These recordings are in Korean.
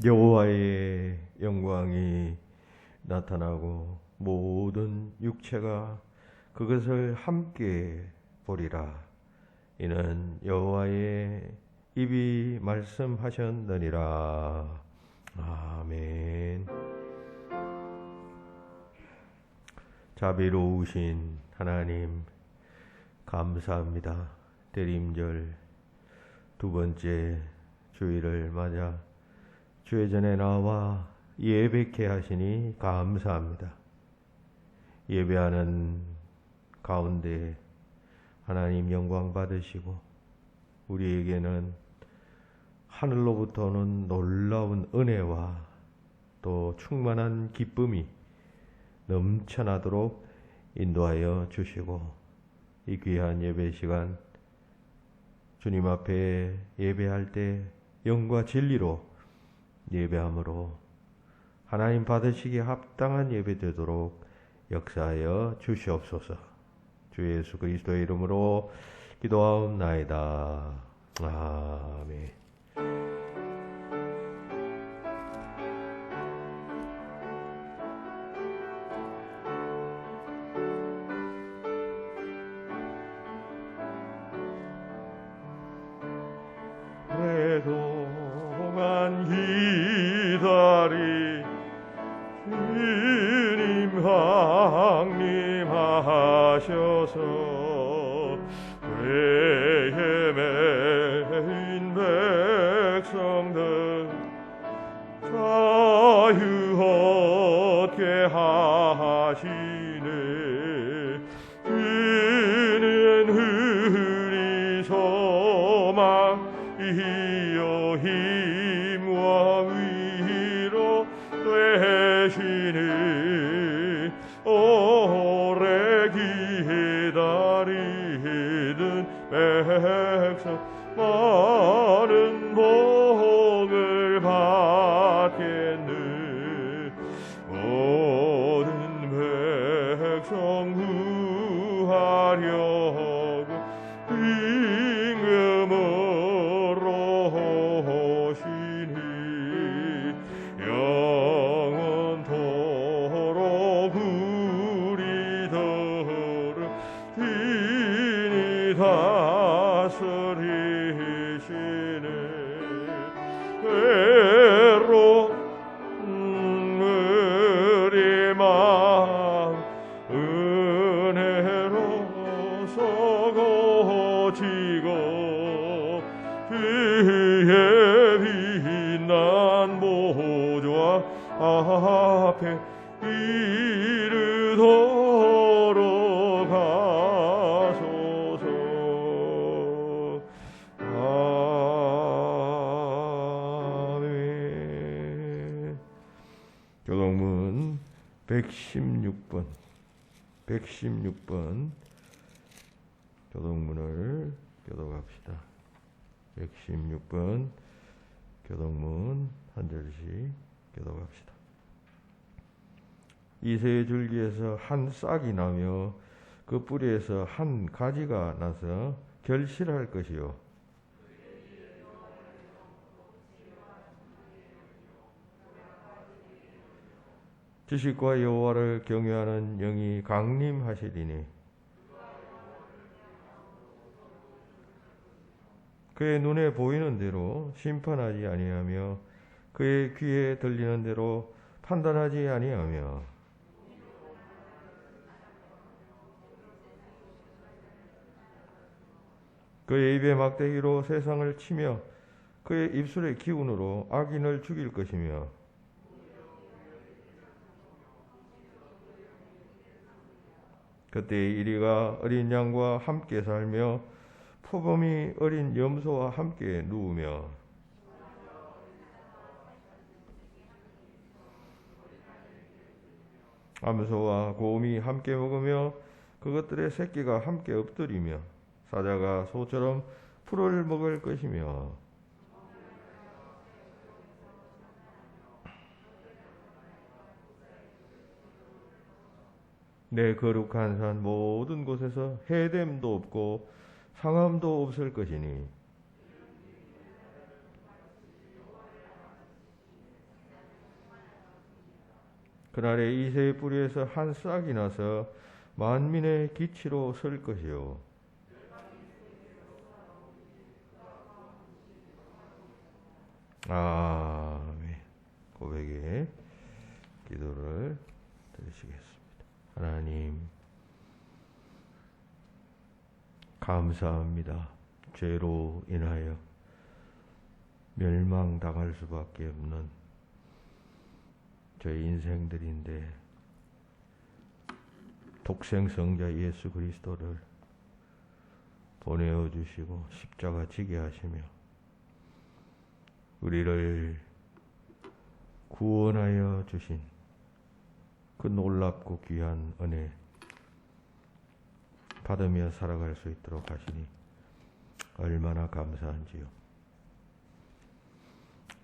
여호와의 영광이 나타나고 모든 육체가 그것을 함께 보리라. 이는 여호와의 입이 말씀하셨느니라. 아멘. 자비로우신 하나님 감사합니다. 대림절 두 번째 주일을 맞아 주의 전에 나와 예배케 하시니 감사합니다. 예배하는 가운데 하나님 영광 받으시고 우리에게는 하늘로부터 오는 놀라운 은혜와 또 충만한 기쁨이 넘쳐나도록 인도하여 주시고 이 귀한 예배 시간 주님 앞에 예배할 때 영과 진리로 예배함으로 하나님 받으시기에 합당한 예배 되도록 역사하여 주시옵소서. 주 예수 그리스도의 이름으로 기도하옵나이다. 아멘. 오랫동안 기다린 주님 강림하셔서 죄에 매인 백성들 자유 얻게 하시네. 주는 우리 소망이요 힘과 위로 되시니 오래 기다리던 백성 많은 복을 받겠네. 모든 백성 구하려고 임금으로 오시니 영원토록 우리들을 친히 다스리시네. 외로운 우리 마음 은혜로 서고지고 주의 빛난 보좌 앞에 이르도록 하소서. 아멘. 교동문 116번 교동문을 교독합시다. 116번 교동문 한 절씩 교독합시다. 이새의 줄기에서 한 싹이 나며 그 뿌리에서 한 가지가 나서 결실할 것이요 지식과 여호와를 경외하는 영이 강림하시리니 그의 눈에 보이는 대로 심판하지 아니하며 그의 귀에 들리는 대로 판단하지 아니하며 그의 입의 막대기로 세상을 치며 그의 입술의 기운으로 악인을 죽일 것이며 그때의 이리가 어린 양과 함께 살며 표범이 어린 염소와 함께 누우며 암소와 곰이 함께 먹으며 그것들의 새끼가 함께 엎드리며 사자가 소처럼 풀을 먹을 것이며 내 거룩한 산 모든 곳에서 해됨도 없고 상함도 없을 것이니 그날에 이새의 뿌리에서 한 싹이 나서 만민의 기치로 설 것이요. 아멘. 고백의 기도를 드리시겠습니다. 하나님, 감사합니다. 죄로 인하여 멸망당할 수밖에 없는 저희 인생들인데 독생성자 예수 그리스도를 보내어 주시고 십자가 지게 하시며 우리를 구원하여 주신 그 놀랍고 귀한 은혜 받으며 살아갈 수 있도록 하시니 얼마나 감사한지요.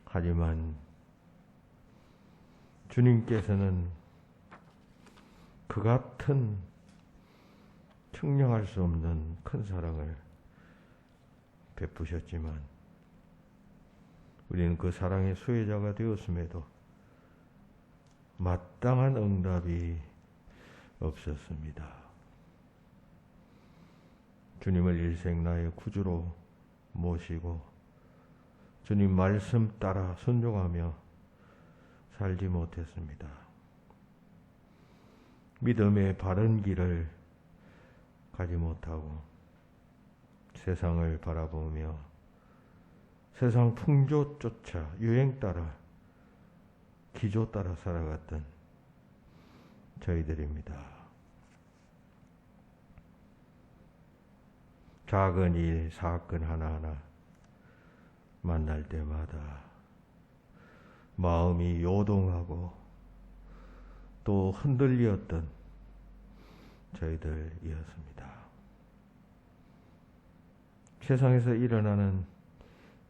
하지만 주님께서는 그 같은 측량할 수 없는 큰 사랑을 베푸셨지만 우리는 그 사랑의 수혜자가 되었음에도 마땅한 응답이 없었습니다. 주님을 일생 나의 구주로 모시고 주님 말씀 따라 순종하며 살지 못했습니다. 믿음의 바른 길을 가지 못하고 세상을 바라보며 세상 풍조 쫓아 유행 따라 기조 따라 살아갔던 저희들입니다. 작은 일, 사건 하나하나 만날 때마다 마음이 요동하고 또 흔들렸던 저희들이었습니다. 세상에서 일어나는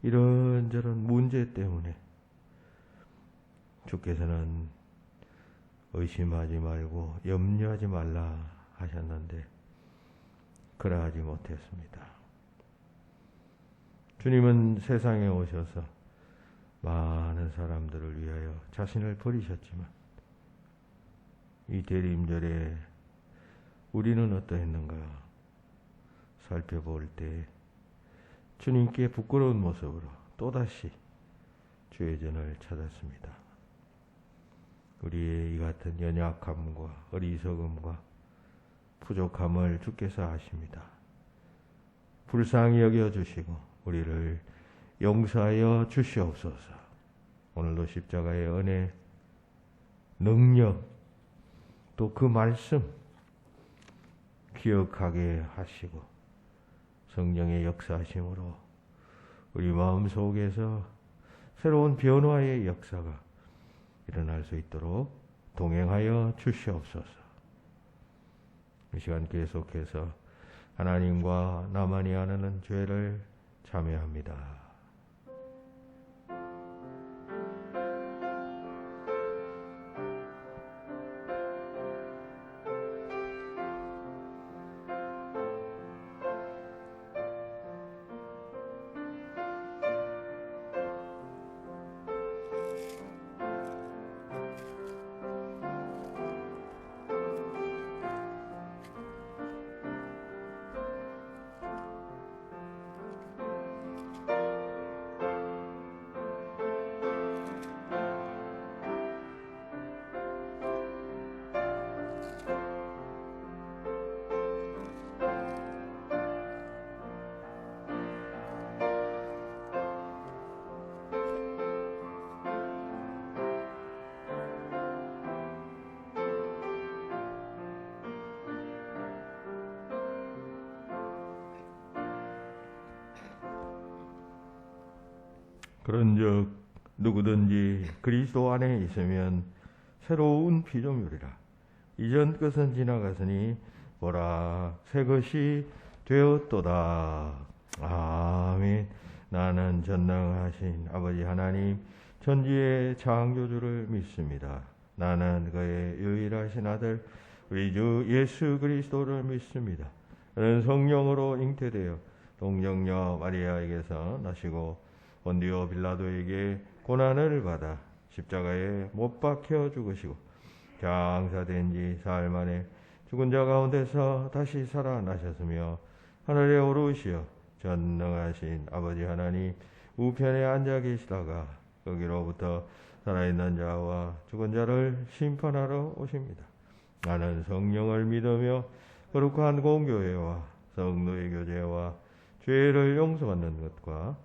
이런저런 문제 때문에 주께서는 의심하지 말고 염려하지 말라 하셨는데 그러하지 못했습니다. 주님은 세상에 오셔서 많은 사람들을 위하여 자신을 버리셨지만 이 대림절에 우리는 어떠했는가 살펴볼 때 주님께 부끄러운 모습으로 또다시 주의 전을 찾았습니다. 우리의 이 같은 연약함과 어리석음과 부족함을 주께서 아십니다. 불쌍히 여겨주시고 우리를 용서하여 주시옵소서. 오늘도 십자가의 은혜, 능력, 또 그 말씀 기억하게 하시고 성령의 역사하심으로 우리 마음속에서 새로운 변화의 역사가 일어날 수 있도록 동행하여 주시옵소서. 이 시간 계속해서 하나님과 나만이 아는 죄를 참여합니다. 그런즉 누구든지 그리스도 안에 있으면 새로운 피조물이라. 이전 것은 지나갔으니 보라 새 것이 되었도다. 아멘. 나는 전능하신 아버지 하나님 천지의 창조주를 믿습니다. 나는 그의 유일하신 아들 우리 주 예수 그리스도를 믿습니다. 그는 성령으로 잉태되어 동정녀 마리아에게서 나시고 본디오 빌라도에게 고난을 받아 십자가에 못 박혀 죽으시고 장사된 지 사흘 만에 죽은 자 가운데서 다시 살아나셨으며 하늘에 오르시어 전능하신 아버지 하나님 우편에 앉아 계시다가 거기로부터 살아있는 자와 죽은 자를 심판하러 오십니다. 나는 성령을 믿으며 거룩한 공교회와 성도의 교제와 죄를 용서받는 것과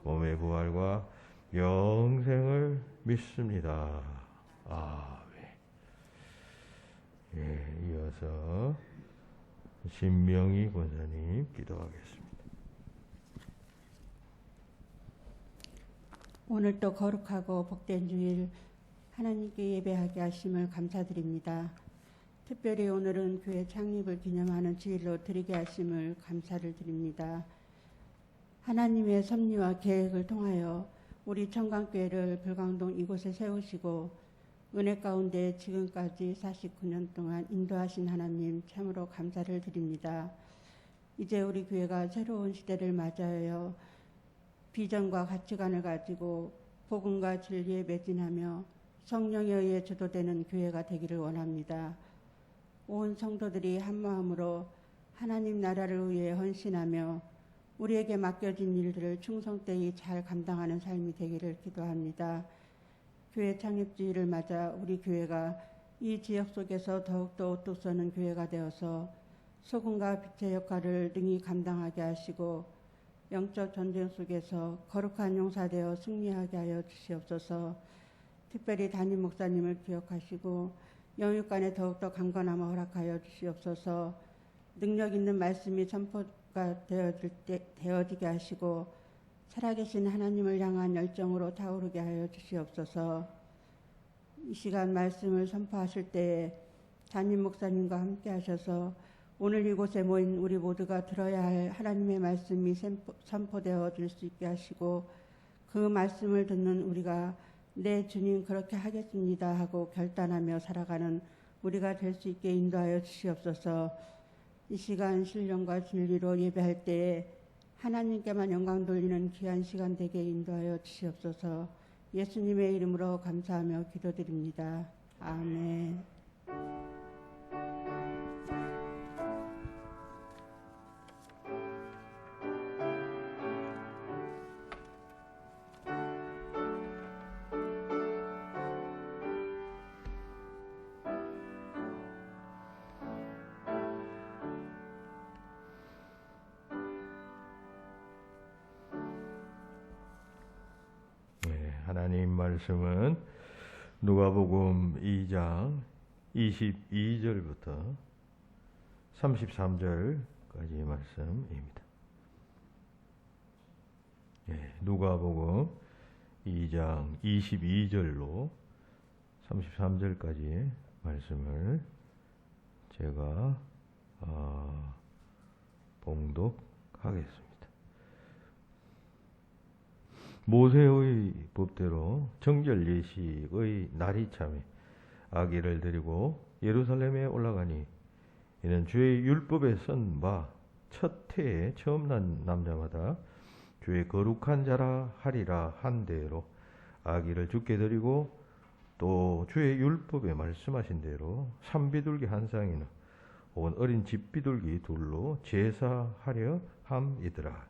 몸의 부활과 영생을 믿습니다. 아멘. 예, 이어서 신명희 권사님 기도하겠습니다. 오늘도 거룩하고 복된 주일 하나님께 예배하게 하심을 감사드립니다. 특별히 오늘은 교회 창립을 기념하는 주일로 드리게 하심을 감사를 드립니다. 하나님의 섭리와 계획을 통하여 우리 청강교회를 불광동 이곳에 세우시고 은혜 가운데 지금까지 49년 동안 인도하신 하나님 참으로 감사를 드립니다. 이제 우리 교회가 새로운 시대를 맞이하여 비전과 가치관을 가지고 복음과 진리에 매진하며 성령에 의해 주도되는 교회가 되기를 원합니다. 온 성도들이 한마음으로 하나님 나라를 위해 헌신하며 우리에게 맡겨진 일들을 충성되이 잘 감당하는 삶이 되기를 기도합니다. 교회 창립주일을 맞아 우리 교회가 이 지역 속에서 더욱더 우뚝 서는 교회가 되어서 소금과 빛의 역할을 능히 감당하게 하시고 영적 전쟁 속에서 거룩한 용사되어 승리하게 하여 주시옵소서. 특별히 담임 목사님을 기억하시고 영육간에 더욱더 강건함을 허락하여 주시옵소서. 능력 있는 말씀이 선포가 되어지게 하시고 살아계신 하나님을 향한 열정으로 타오르게 하여 주시옵소서. 이 시간 말씀을 선포하실 때에 담임 목사님과 함께 하셔서 오늘 이곳에 모인 우리 모두가 들어야 할 하나님의 말씀이 선포되어 줄 수 있게 하시고 그 말씀을 듣는 우리가 네 주님 그렇게 하겠습니다 하고 결단하며 살아가는 우리가 될 수 있게 인도하여 주시옵소서. 이 시간 신령과 진리로 예배할 때에 하나님께만 영광 돌리는 귀한 시간 되게 인도하여 주시옵소서. 예수님의 이름으로 감사하며 기도드립니다. 아멘. 하나님 말씀은 누가복음 2장 22절부터 33절까지 말씀입니다. 누가복음 2장 22절로 33절까지의 말씀을 제가 봉독하겠습니다. 모세의 법대로 정결 예식의 날이 참에 아기를 데리고 예루살렘에 올라가니 이는 주의 율법에 쓴 바 첫 해에 처음 난 남자마다 주의 거룩한 자라 하리라 한 대로 아기를 죽게 드리고 또 주의 율법에 말씀하신 대로 산비둘기 한 쌍이나 혹은 어린 집비둘기 둘로 제사하려 함이더라.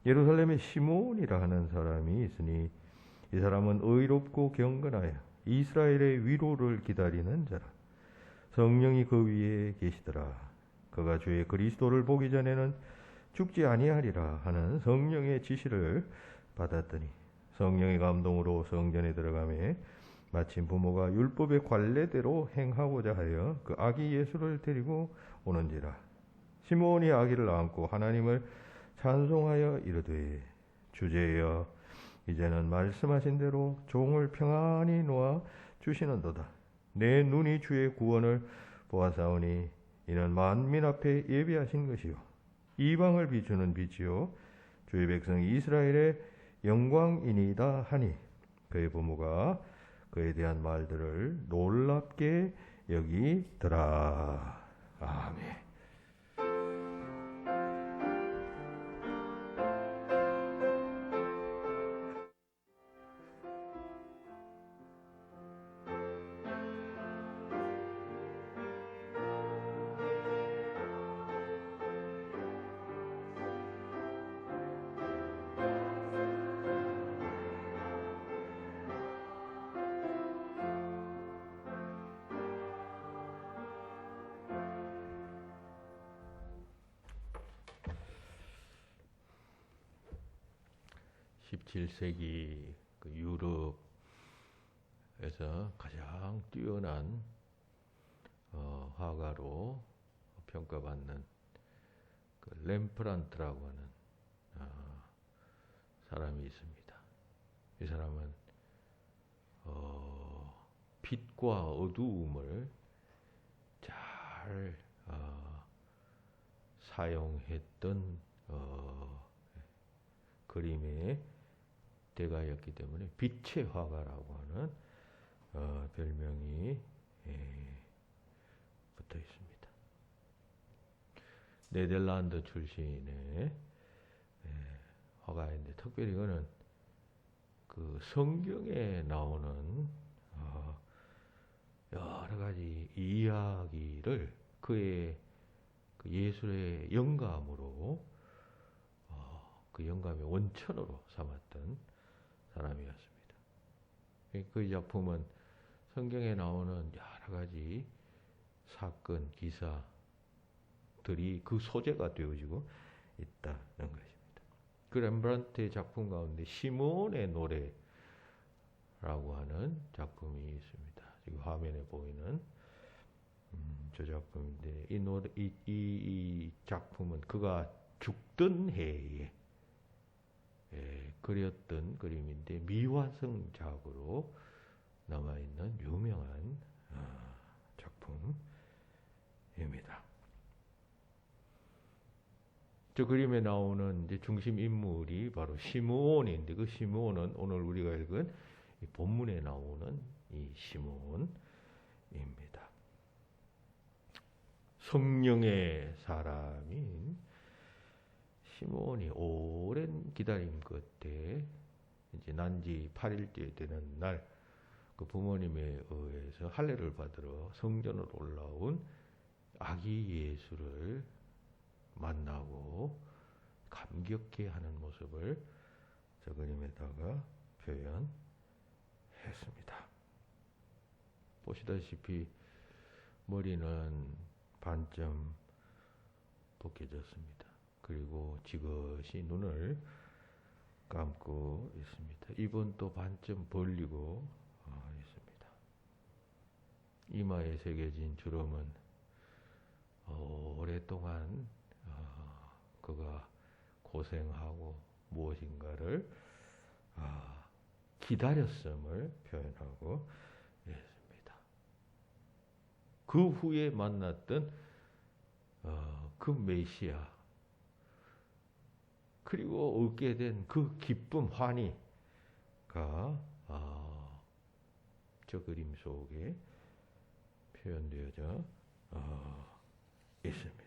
예루살렘에 시몬이라 하는 사람이 있으니 이 사람은 의롭고 경건하여 이스라엘의 위로를 기다리는 자라. 성령이 그 위에 계시더라. 그가 주의 그리스도를 보기 전에는 죽지 아니하리라 하는 성령의 지시를 받았더니 성령의 감동으로 성전에 들어가매 마침 부모가 율법의 관례대로 행하고자 하여 그 아기 예수를 데리고 오는지라. 시몬이 아기를 안고 하나님을 찬송하여 이르되 주제여 이제는 말씀하신 대로 종을 평안히 놓아 주시는도다. 내 눈이 주의 구원을 보아사오니 이는 만민 앞에 예비하신 것이요 이방을 비추는 빛이요 주의 백성 이스라엘의 영광이니이다 하니 그의 부모가 그에 대한 말들을 놀랍게 여기더라. 아멘. 17세기 그 유럽에서 가장 뛰어난 화가로 평가받는 그 렘프란트라고 하는 사람이 있습니다. 이 사람은 빛과 어두움을 잘 사용했던 그림의 대가였기 때문에 빛의 화가라고 하는 별명이 붙어 있습니다. 네덜란드 출신의 화가인데 특별히 이거는 그 성경에 나오는 여러 가지 이야기를 그의 그 예술의 영감으로 그 영감의 원천으로 삼았던 사람이었습니다. 그 작품은 성경에 나오는 여러 가지 사건, 기사들이 그 소재가 되어지고 있다는 것입니다. 그 렘브란트의 작품 가운데 시몬의 노래라고 하는 작품이 있습니다. 지금 화면에 보이는 저 작품인데 이 작품은 그가 죽던 해에 그렸던 그림인데 미화성작으로 남아있는 유명한 작품입니다. 저 그림에 나오는 이제 중심 인물이 바로 시므온인데 그 시므온은 오늘 우리가 읽은 이 본문에 나오는 이 시므온입니다. 성령의 사람인 시므온이 오랜 기다림 끝에 이제 난지 8일째 되는 날 그 부모님에 의해서 할례를 받으러 성전으로 올라온 아기 예수를 만나고 감격해 하는 모습을 저 그림에다가 표현했습니다. 보시다시피 머리는 반쯤 벗겨졌습니다. 그리고 지그시 눈을 감고 있습니다. 입은 또 반쯤 벌리고 있습니다. 이마에 새겨진 주름은 오랫동안 그가 고생하고 무엇인가를 기다렸음을 표현하고 있습니다. 그 후에 만났던 그 메시아 그리고 얻게 된 그 기쁨, 환희가 저 그림 속에 표현되어져 있습니다.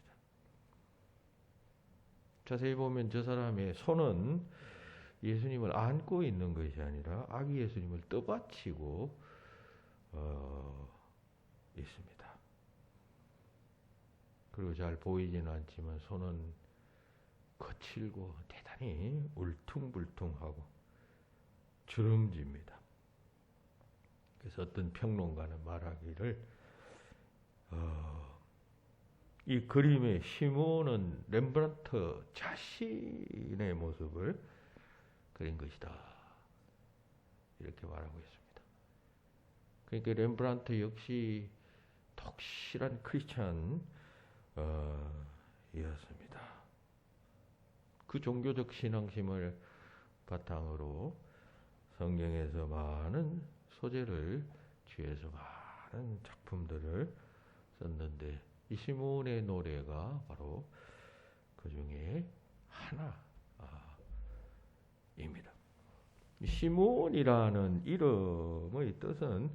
자세히 보면 저 사람의 손은 예수님을 안고 있는 것이 아니라 아기 예수님을 떠받치고 있습니다. 그리고 잘 보이지는 않지만 손은 거칠고 대단히 울퉁불퉁하고 주름집니다. 그래서 어떤 평론가는 말하기를 이 그림의 시몬은 렘브란트 자신의 모습을 그린 것이다. 이렇게 말하고 있습니다. 그러니까 렘브란트 역시 독실한 크리스찬 이었습니다. 그 종교적 신앙심을 바탕으로 성경에서 많은 소재를 취해서 많은 작품들을 썼는데 이 시몬의 노래가 바로 그 중에 하나입니다. 시몬이라는 이름의 뜻은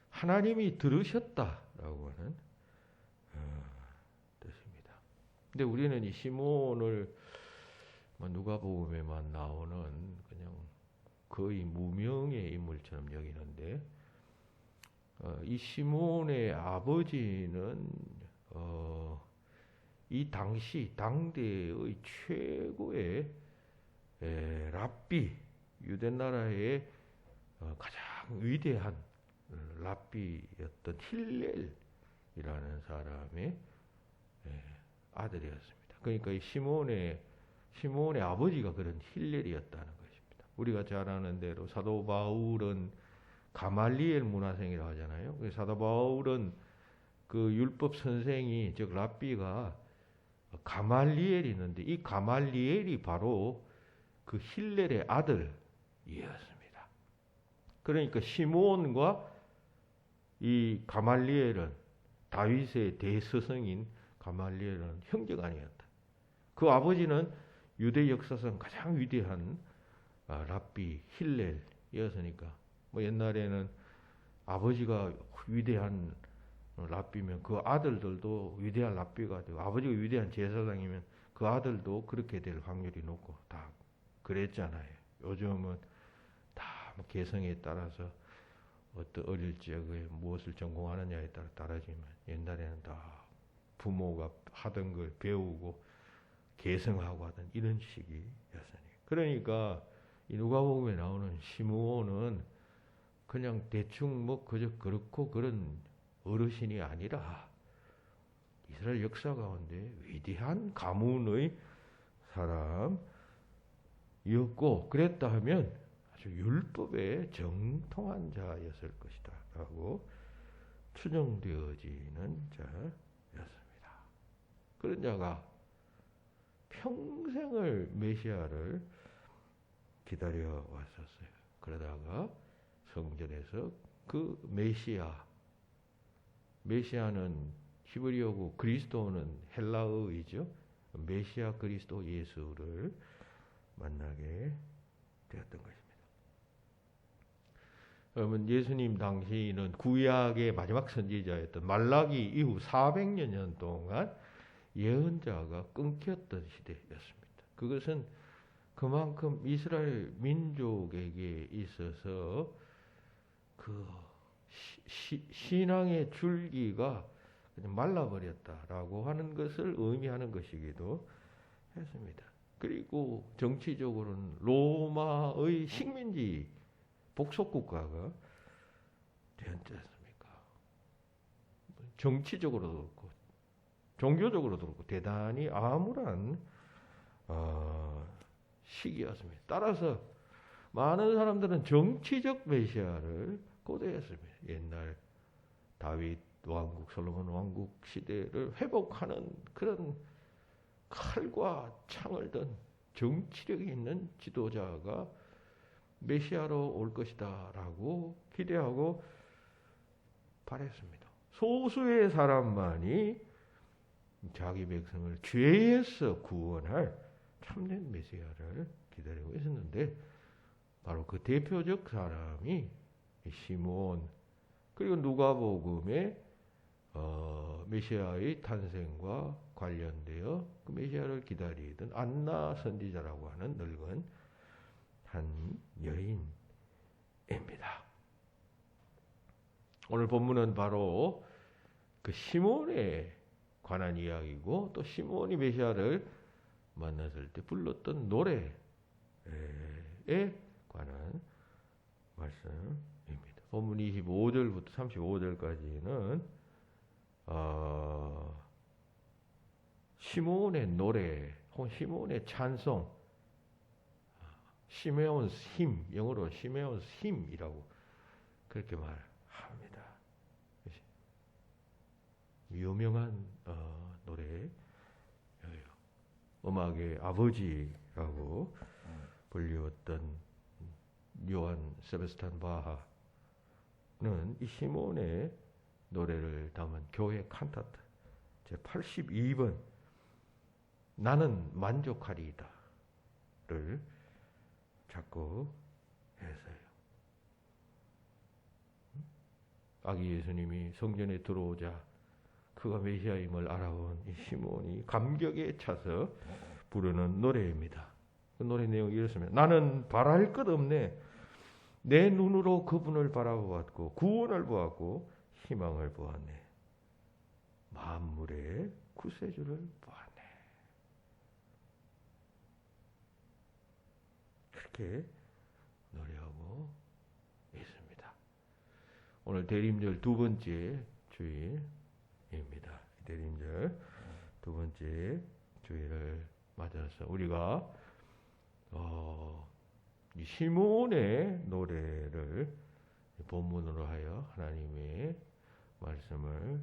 하나님이 들으셨다라고 하는 뜻입니다. 근데 우리는 이 시몬을 누가복음에만 나오는 그냥 거의 무명의 인물처럼 여기는데 이 시몬의 아버지는 이 당시 당대의 최고의 랍비, 유대 나라의 가장 위대한 랍비였던 힐렐이라는 사람의 아들이었습니다. 그러니까 이 시몬의 아버지가 그런 힐렐이었다는 것입니다. 우리가 잘 아는 대로 사도 바울은 가말리엘 문화생이라고 하잖아요. 그래서 사도 바울은 그 율법 선생이 즉 랍비가 가말리엘이 있는데 이 가말리엘이 바로 그 힐렐의 아들이었습니다. 그러니까 시므온과 이 가말리엘은 다윗의 대스승인 가말리엘은 형제가 아니었다. 그 아버지는 유대 역사상 가장 위대한 랍비 힐렐이었으니까 뭐 옛날에는 아버지가 위대한 랍비면 그 아들들도 위대한 랍비가 되고 아버지가 위대한 제사장이면 그 아들도 그렇게 될 확률이 높고 다 그랬잖아요. 요즘은 다뭐 개성에 따라서 어떤 어릴 적에 무엇을 전공하느냐에 따라 다르지만 옛날에는 다 부모가 하던 걸 배우고 계승하고 하던 이런 시기였으니 그러니까 이 누가복음에 나오는 시므온은 그냥 대충 뭐 그저 그렇고 그런 어르신이 아니라 이스라엘 역사 가운데 위대한 가문의 사람이었고 그랬다 하면 아주 율법에 정통한 자였을 것이다 라고 추정되어지는 자였습니다. 그런 자가 평생을 메시아를 기다려 왔었어요. 그러다가 성전에서 그 메시아는 히브리어고 그리스도는 헬라어이죠. 메시아 그리스도 예수를 만나게 되었던 것입니다. 여러분 예수님 당시는 구약의 마지막 선지자였던 말라기 이후 400여 년 동안 예언자가 끊겼던 시대였습니다. 그것은 그만큼 이스라엘 민족에게 있어서 그 신앙의 줄기가 그냥 말라버렸다라고 하는 것을 의미하는 것이기도 했습니다. 그리고 정치적으로는 로마의 식민지 복속국가가 되었지 않습니까? 정치적으로도 그렇고 종교적으로도 그렇고 대단히 암울한 시기였습니다. 따라서 많은 사람들은 정치적 메시아를 고대했습니다. 옛날 다윗 왕국, 솔로몬 왕국 시대를 회복하는 그런 칼과 창을 든 정치력이 있는 지도자가 메시아로 올 것이다 라고 기대하고 바랬습니다. 소수의 사람만이 자기 백성을 죄에서 구원할 참된 메시아를 기다리고 있었는데 바로 그 대표적 사람이 시므온 그리고 누가복음의 메시아의 탄생과 관련되어 그 메시아를 기다리던 안나 선지자라고 하는 늙은 한 여인입니다. 오늘 본문은 바로 그 시므온에 관한 이야기고 또 시므온이 메시아를 만났을 때 불렀던 노래에 관한 말씀입니다. 본문 25절부터 35절까지는 시므온의 노래 혹은 시므온의 찬송 시메온's hymn, 영어로 시메온's hymn이라고 그렇게 말합니다. 유명한 노래예요. 음악의 아버지라고 불리웠던 요한 세바스찬 바하는 이 시몬의 노래를 담은 교회 칸타타 제 82번 나는 만족하리이다를 작곡했어요. 아기 예수님이 성전에 들어오자 그가 메시아임을 알아본 이 시몬이 감격에 차서 부르는 노래입니다. 그 노래 내용이 이렇습니다. 나는 바랄 것 없네. 내 눈으로 그분을 바라보았고 구원을 보았고 희망을 보았네. 만물의 구세주를 보았네. 그렇게 노래하고 있습니다. 오늘 대림절 두 번째 주일입니다. 대림절 두 번째 주일을 맞아서 우리가 이 시몬의 노래를 본문으로 하여 하나님의 말씀을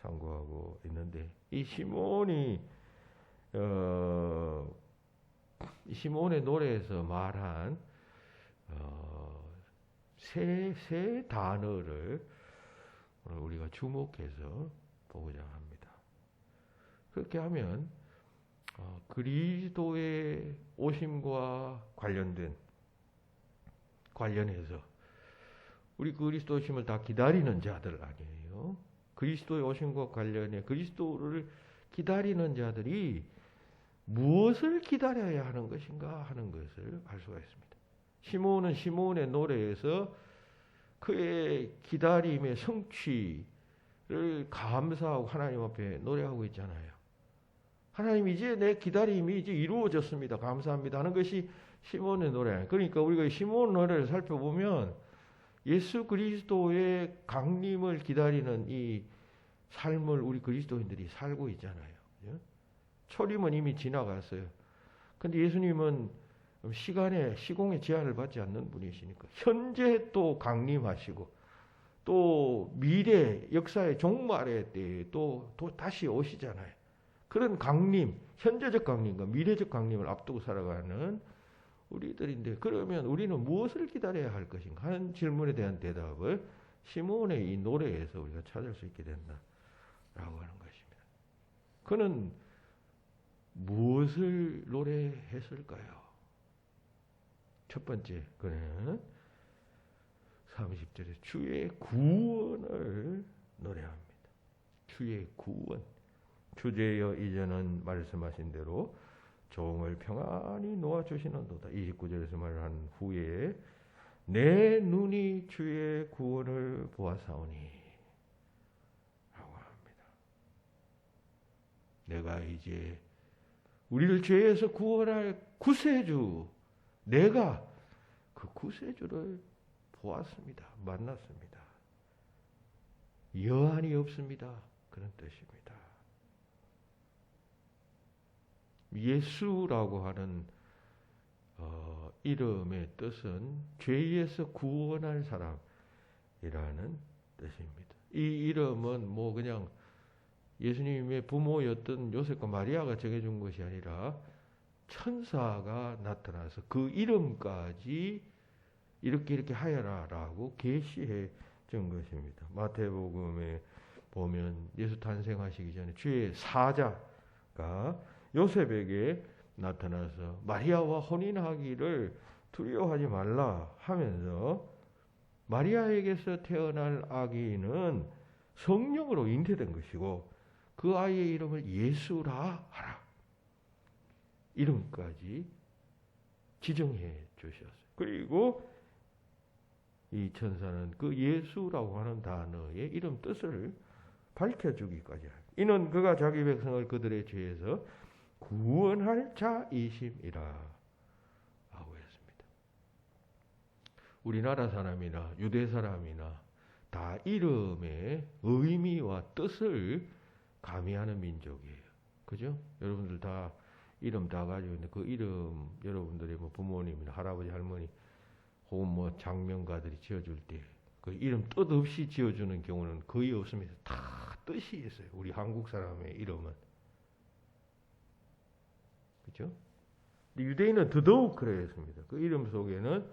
상고하고 있는데, 이 시몬의 노래에서 말한 세 단어를 오늘 우리가 주목해서 보고자 합니다. 그렇게 하면 그리스도의 오심과 관련해서 우리 그리스도 오심을 다 기다리는 자들 아니에요. 그리스도의 오심과 관련해 그리스도를 기다리는 자들이 무엇을 기다려야 하는 것인가 하는 것을 알 수가 있습니다. 시몬은 시몬의 노래에서 그의 기다림의 성취를 감사하고 하나님 앞에 노래하고 있잖아요. 하나님, 이제 내 기다림이 이제 이루어졌습니다. 감사합니다 하는 것이 시몬의 노래예요. 그러니까 우리가 시몬 노래를 살펴보면 예수 그리스도의 강림을 기다리는 이 삶을 우리 그리스도인들이 살고 있잖아요. 초림은 이미 지나갔어요. 근데 예수님은 시공의 제한을 받지 않는 분이시니까 현재 또 강림하시고 또 미래 역사의 종말의 때에 또 다시 오시잖아요. 그런 강림, 현재적 강림과 미래적 강림을 앞두고 살아가는 우리들인데, 그러면 우리는 무엇을 기다려야 할 것인가 하는 질문에 대한 대답을 시몬의 이 노래에서 우리가 찾을 수 있게 된다라고 하는 것입니다. 그는 무엇을 노래했을까요? 첫 번째, 그는 30절에 주의 구원을 노래합니다. 주의 구원. 주제여 이제는 말씀하신 대로 종을 평안히 놓아주시는도다. 29절에서 말한 후에 내 눈이 주의 구원을 보아사오니 라고 합니다. 내가 이제 우리를 죄에서 구원할 구세주, 내가 그 구세주를 보았습니다. 만났습니다. 여한이 없습니다. 그런 뜻입니다. 예수라고 하는 이름의 뜻은 죄에서 구원할 사람이라는 뜻입니다. 이 이름은 뭐 그냥 예수님의 부모였던 요셉과 마리아가 정해준 것이 아니라 천사가 나타나서 그 이름까지 이렇게 하여라라고 계시해 준 것입니다. 마태복음에 보면 예수 탄생하시기 전에 주의 사자가 요셉에게 나타나서 마리아와 혼인하기를 두려워하지 말라 하면서 마리아에게서 태어날 아기는 성령으로 잉태된 것이고 그 아이의 이름을 예수라 하라. 이름까지 지정해 주셨어요. 그리고 이 천사는 그 예수라고 하는 단어의 이름 뜻을 밝혀주기까지 합니다. 이는 그가 자기 백성을 그들의 죄에서 구원할 자이심이라 하고 했습니다. 우리나라 사람이나 유대 사람이나 다 이름의 의미와 뜻을 가미하는 민족이에요. 그죠? 여러분들 다 이름 다 가지고 있는데 그 이름 여러분들의 뭐 부모님이나 할아버지 할머니 혹은 뭐 장명가들이 지어줄 때 그 이름 뜻 없이 지어주는 경우는 거의 없습니다. 다 뜻이 있어요. 우리 한국 사람의 이름은. 그렇죠? 유대인은 더더욱 그랬습니다. 그 이름 속에는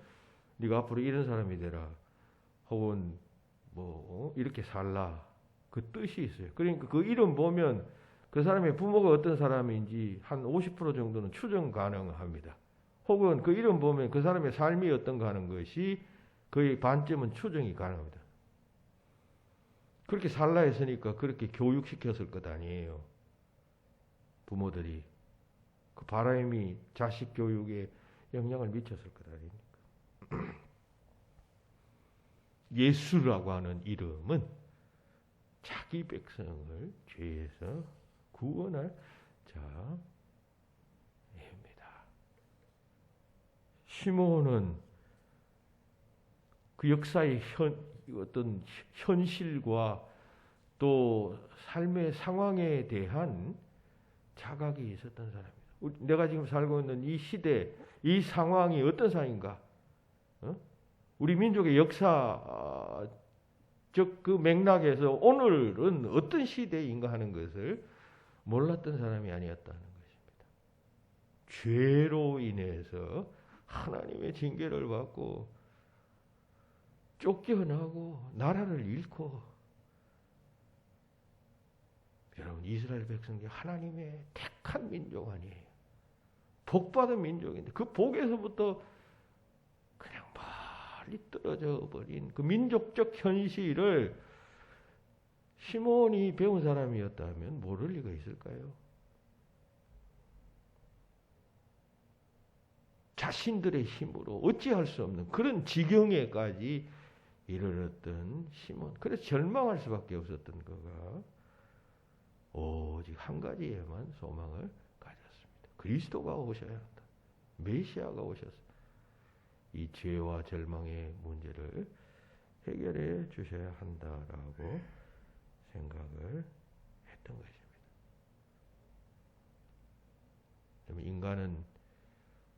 네가 앞으로 이런 사람이 되라 혹은 뭐 이렇게 살라 그 뜻이 있어요. 그러니까 그 이름 보면 그 사람의 부모가 어떤 사람인지 한 50% 정도는 추정 가능합니다. 혹은 그 이름 보면 그 사람의 삶이 어떤가 하는 것이 거의 반쯤은 추정이 가능합니다. 그렇게 살라 했으니까 그렇게 교육시켰을 것 아니에요. 부모들이. 그 바람이 자식 교육에 영향을 미쳤을 것 아닙니까? 예수라고 하는 이름은 자기 백성을 죄에서 구원할 자입니다. 시몬은 그 역사의 어떤 현실과 또 삶의 상황에 대한 자각이 있었던 사람입니다. 내가 지금 살고 있는 이 시대, 이 상황이 어떤 상황인가? 우리 민족의 역사적 그 맥락에서 오늘은 어떤 시대인가 하는 것을 몰랐던 사람이 아니었다는 것입니다. 죄로 인해서 하나님의 징계를 받고 쫓겨나고 나라를 잃고, 여러분 이스라엘 백성이 하나님의 택한 민족 아니에요. 복받은 민족인데 그 복에서부터 그냥 멀리 떨어져 버린 그 민족적 현실을 시몬이 배운 사람이었다면 모를 리가 있을까요? 자신들의 힘으로 어찌할 수 없는 그런 지경에까지 이르렀던 시몬. 그래서 절망할 수밖에 없었던 그가 오직 한 가지에만 소망을 가졌습니다. 그리스도가 오셔야 한다. 메시아가 오셔서 이 죄와 절망의 문제를 해결해 주셔야 한다라고 생각을 했던 것입니다. 인간은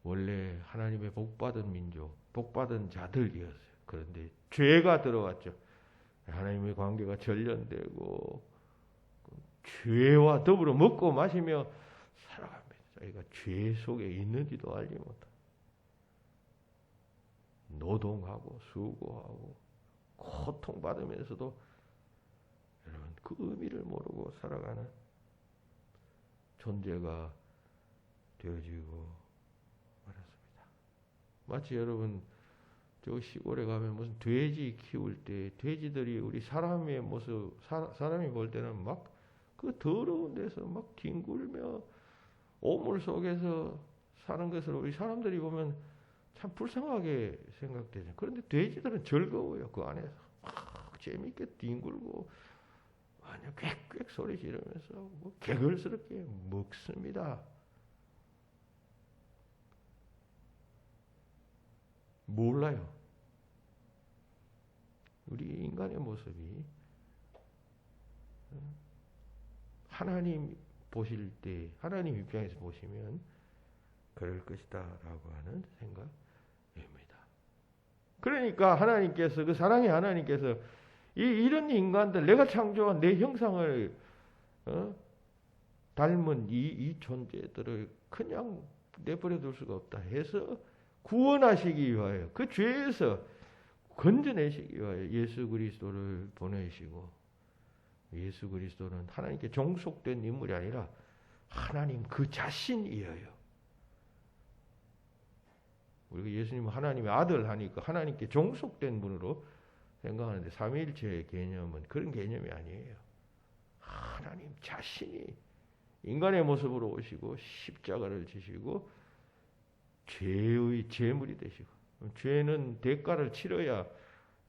원래 하나님의 복받은 민족, 복받은 자들이었어요. 그런데 죄가 들어왔죠. 하나님의 관계가 절연되고 죄와 더불어 먹고 마시며 살아갑니다. 자기가 죄 속에 있는지도 알지 못하고 노동하고 수고하고 고통받으면서도 여러분 그 의미를 모르고 살아가는 존재가 되어지고 말았습니다. 마치 여러분 저 시골에 가면 무슨 돼지 키울 때 돼지들이 우리 사람의 모습, 사람이 볼 때는 막 그 더러운 데서 막 뒹굴며 오물 속에서 사는 것을 우리 사람들이 보면 참 불쌍하게 생각되죠. 그런데 돼지들은 즐거워요. 그 안에서 막 재밌게 뒹굴고 완전 꽥꽥 소리 지르면서 뭐 개걸스럽게 먹습니다. 몰라요. 우리 인간의 모습이 하나님 보실 때, 하나님 입장에서 보시면 그럴 것이다 라고 하는 생각입니다. 그러니까 하나님께서, 그 사랑의 하나님께서 이런 인간들, 내가 창조한 내 형상을 닮은 이 존재들을 그냥 내버려 둘 수가 없다 해서 구원하시기 위하여, 그 죄에서 건져내시기 위하여 예수 그리스도를 보내시고, 예수 그리스도는 하나님께 종속된 인물이 아니라 하나님 그 자신이에요. 우리가 예수님은 하나님의 아들 하니까 하나님께 종속된 분으로 생각하는데 삼위일체의 개념은 그런 개념이 아니에요. 하나님 자신이 인간의 모습으로 오시고 십자가를 지시고 죄의 제물이 되시고, 죄는 대가를 치러야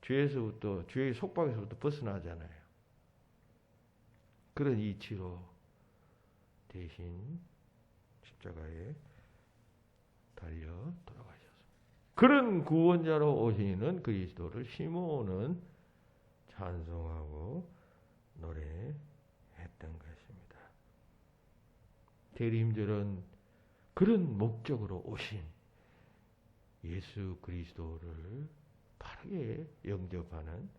죄에서부터, 죄의 속박에서부터 벗어나잖아요. 그런 이치로 대신 십자가에 달려 돌아가셨습니다. 그런 구원자로 오시는 그리스도를 시몬은 찬송하고 노래했던 것입니다. 대림절은 그런 목적으로 오신 예수 그리스도를 바르게 영접하는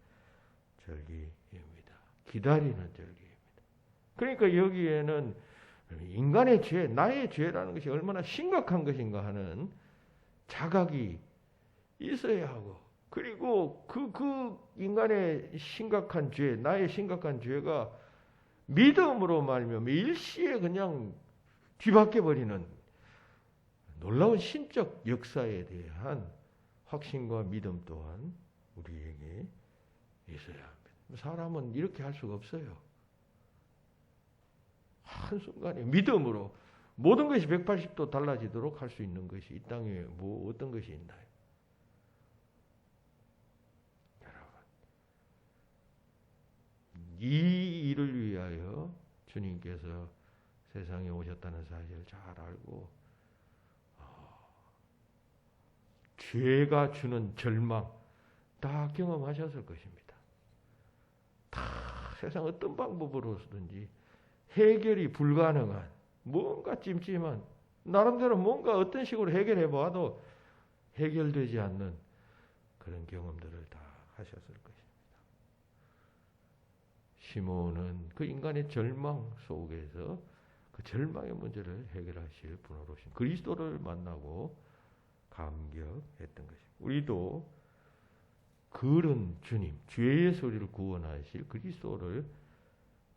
절기입니다. 기다리는 절기입니다. 그러니까 여기에는 인간의 죄, 나의 죄라는 것이 얼마나 심각한 것인가 하는 자각이 있어야 하고, 그리고 그 인간의 심각한 죄, 나의 심각한 죄가 믿음으로 말미암아 일시에 그냥 뒤바뀌어버리는 놀라운 신적 역사에 대한 확신과 믿음 또한 우리에게 있어야 합니다. 사람은 이렇게 할 수가 없어요. 한순간에 믿음으로 모든 것이 180도 달라지도록 할 수 있는 것이 이 땅에 뭐 어떤 것이 있나요? 여러분, 이 일을 위하여 주님께서 세상에 오셨다는 사실을 잘 알고 죄가 주는 절망 다 경험하셨을 것입니다. 다 세상 어떤 방법으로든지 해결이 불가능한 뭔가 찜찜한 나름대로 뭔가 어떤 식으로 해결해 봐도 해결되지 않는 그런 경험들을 다 하셨을 것입니다. 시몬은 그 인간의 절망 속에서 그 절망의 문제를 해결하실 분으로 오신 그리스도를 만나고 감격했던 것입니다. 우리도 그런 주님, 죄에서 우리를 구원하실 그리스도를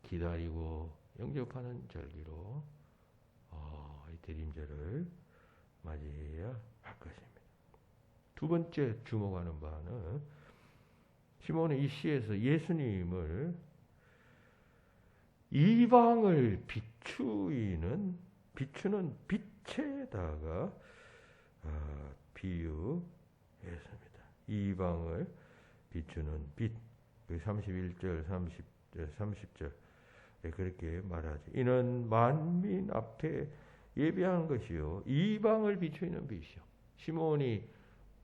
기다리고 영접하는 절기로 이 대림절을 맞이해야 할 것입니다. 두 번째 주목하는 바는 시몬의 이 시에서 예수님을 이방을 비추는 빛에다가 비유했습니다. 이방을 비추는 빛. 31절, 30절 그렇게 말하죠. 이는 만민 앞에 예비한 것이요 이방을 비추는 빛이요. 시몬이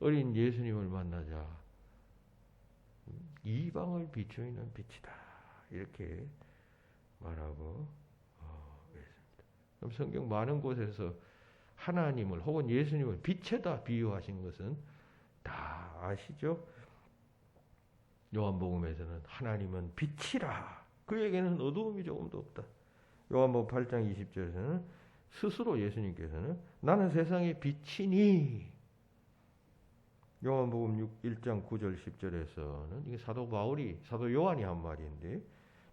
어린 예수님을 만나자 이방을 비추는 빛이다 이렇게 말하고 있습니다. 그럼 성경 많은 곳에서 하나님을 혹은 예수님을 빛에다 비유하신 것은 다 아시죠? 요한복음에서는 하나님은 빛이라 그에게는 어두움이 조금도 없다. 요한복음 8장 20절에서는 스스로 예수님께서는 나는 세상의 빛이니. 요한복음 1장 9절 10절에서는 이게 사도 바울이 사도 요한이 한 말인데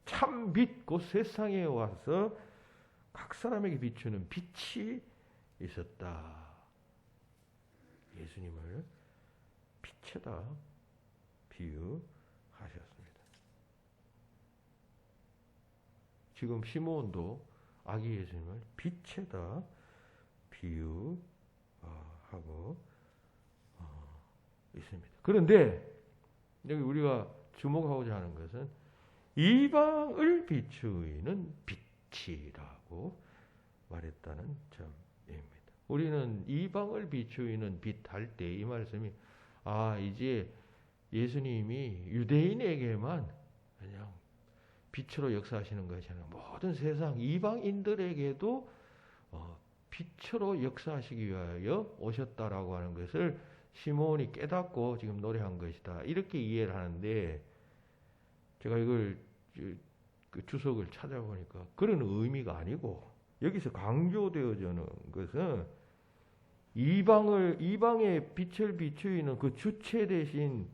참 빛 곧 세상에 와서 각 사람에게 비추는 빛이 있었다. 예수님을 빛에다 비유하셨습니다. 지금 시몬도 아기 예수님을 빛에다 비유하고 있습니다. 그런데 여기 우리가 주목하고자 하는 것은 이방을 비추이는 빛이라고 말했다는 점입니다. 우리는 이방을 비추이는 빛 할 때 이 말씀이 이제 예수님이 유대인에게만 그냥 빛으로 역사하시는 것이 아니라 모든 세상 이방인들에게도 빛으로 역사하시기 위하여 오셨다라고 하는 것을 시몬이 깨닫고 지금 노래한 것이다. 이렇게 이해를 하는데 제가 이걸 그 주석을 찾아보니까 그런 의미가 아니고 여기서 강조되어지는 것은 이방의 빛을 비추이는 그 주체 대신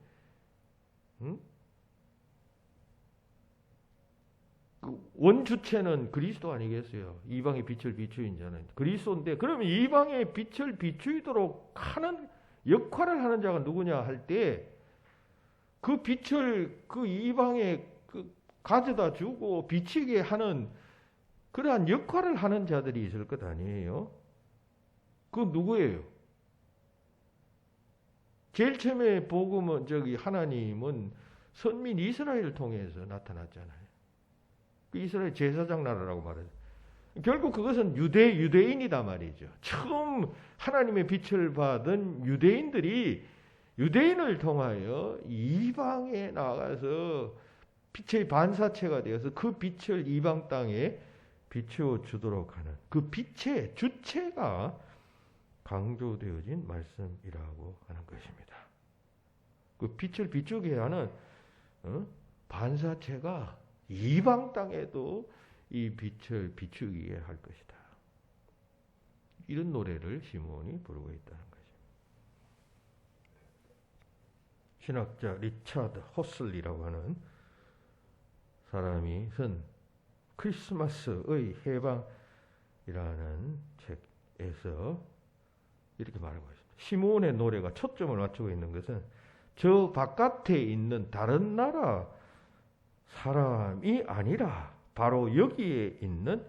그 원주체는 그리스도 아니겠어요? 이방의 빛을 비추인 자는 그리스도인데 그러면 이방의 빛을 비추이도록 하는 역할을 하는 자가 누구냐 할 때 그 빛을 그 이방에 가져다 주고 비치게 하는 그러한 역할을 하는 자들이 있을 것 아니에요? 그 누구예요? 제일 처음에 복음은 하나님은 선민 이스라엘을 통해서 나타났잖아요. 그 이스라엘 제사장 나라라고 말하죠. 결국 그것은 유대인이다 말이죠. 처음 하나님의 빛을 받은 유대인을 통하여 이방에 나가서 빛의 반사체가 되어서 그 빛을 이방 땅에 비추어 주도록 하는 그 빛의 주체가 강조되어진 말씀이라고 하는 것입니다. 그 빛을 비추게 하는 반사체가 이방 땅에도 이 빛을 비추게 할 것이다. 이런 노래를 시몬이 부르고 있다는 것입니다. 신학자 리차드 호슬리라고 하는 사람이 쓴 크리스마스의 해방이라는 책에서 이렇게 말하고 있습니다. 시몬의 노래가 초점을 맞추고 있는 것은 저 바깥에 있는 다른 나라 사람이 아니라 바로 여기에 있는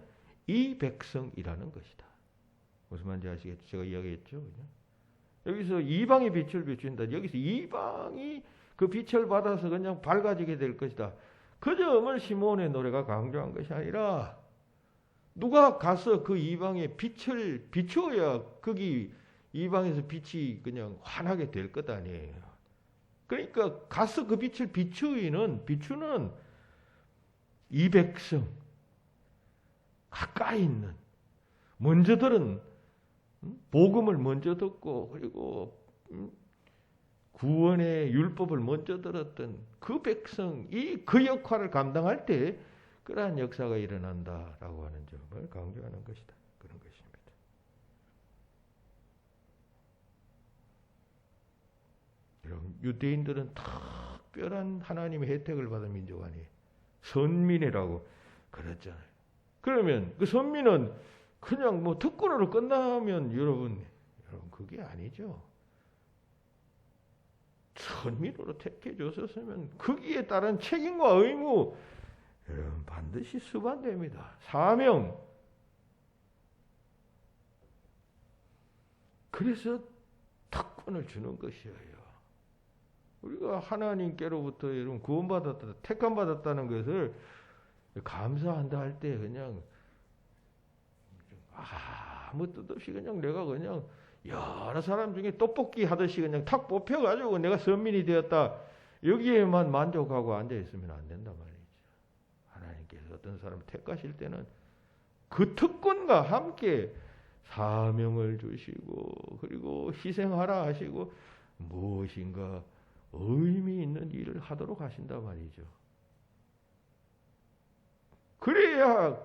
이 백성이라는 것이다. 무슨 말인지 아시겠죠? 제가 이야기했죠. 그냥? 여기서 이방의 빛을 비춘다. 여기서 이방이 그 빛을 받아서 그냥 밝아지게 될 것이다. 그 점을 시몬의 노래가 강조한 것이 아니라 누가 가서 그 이방의 빛을 비추어야 거기 이방에서 빛이 그냥 환하게 될 것 아니에요. 그러니까 가서 그 빛을 비추는 이 백성 가까이 있는 먼저 들은 복음을 먼저 듣고 그리고 구원의 율법을 먼저 들었던 그 백성이 그 역할을 감당할 때 그러한 역사가 일어난다라고 하는 점을 강조하는 것이다. 그런 것입니다. 여러분, 유대인들은 특별한 하나님의 혜택을 받은 민족 아니에요. 선민이라고 그랬잖아요. 그러면 그 선민은 그냥 뭐 특권으로 끝나면 여러분 그게 아니죠. 선민으로 택해 줬었으면 거기에 따른 책임과 의무 여러분 반드시 수반됩니다. 사명. 그래서 특권을 주는 것이에요. 우리가 하나님께로부터 여러분 구원받았다, 택함 받았다는 것을 감사한다 할 때 그냥 아무 뜻 없이 그냥 내가 그냥 여러 사람 중에 떡볶이 하듯이 그냥 탁 뽑혀가지고 내가 선민이 되었다. 여기에만 만족하고 앉아있으면 안 된단 말이죠. 하나님께서 어떤 사람을 택하실 때는 그 특권과 함께 사명을 주시고 그리고 희생하라 하시고 무엇인가 의미 있는 일을 하도록 하신단 말이죠. 그래야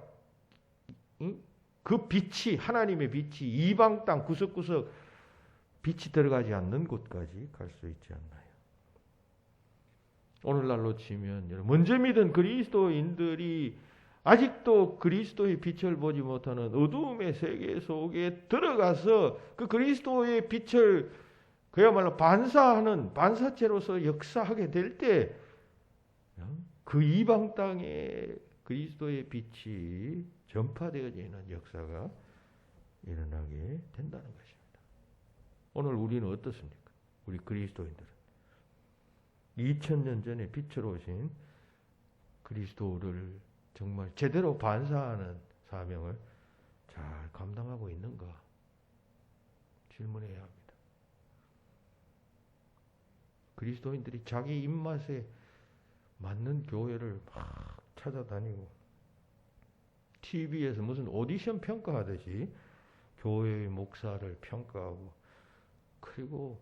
그 빛이 하나님의 빛이 이방 땅 구석구석 빛이 들어가지 않는 곳까지 갈 수 있지 않나요? 오늘날로 치면 먼저 믿은 그리스도인들이 아직도 그리스도의 빛을 보지 못하는 어두움의 세계 속에 들어가서 그 그리스도의 빛을 그야말로 반사하는 반사체로서 역사하게 될 때 그 이방 땅에 그리스도의 빛이 전파되어지는 역사가 일어나게 된다는 것입니다. 오늘 우리는 어떻습니까? 우리 그리스도인들은 2000년 전에 빛으로 오신 그리스도를 정말 제대로 반사하는 사명을 잘 감당하고 있는가 질문해야 합니다. 그리스도인들이 자기 입맛에 맞는 교회를 막 찾아다니고 TV에서 무슨 오디션 평가하듯이 교회의 목사를 평가하고 그리고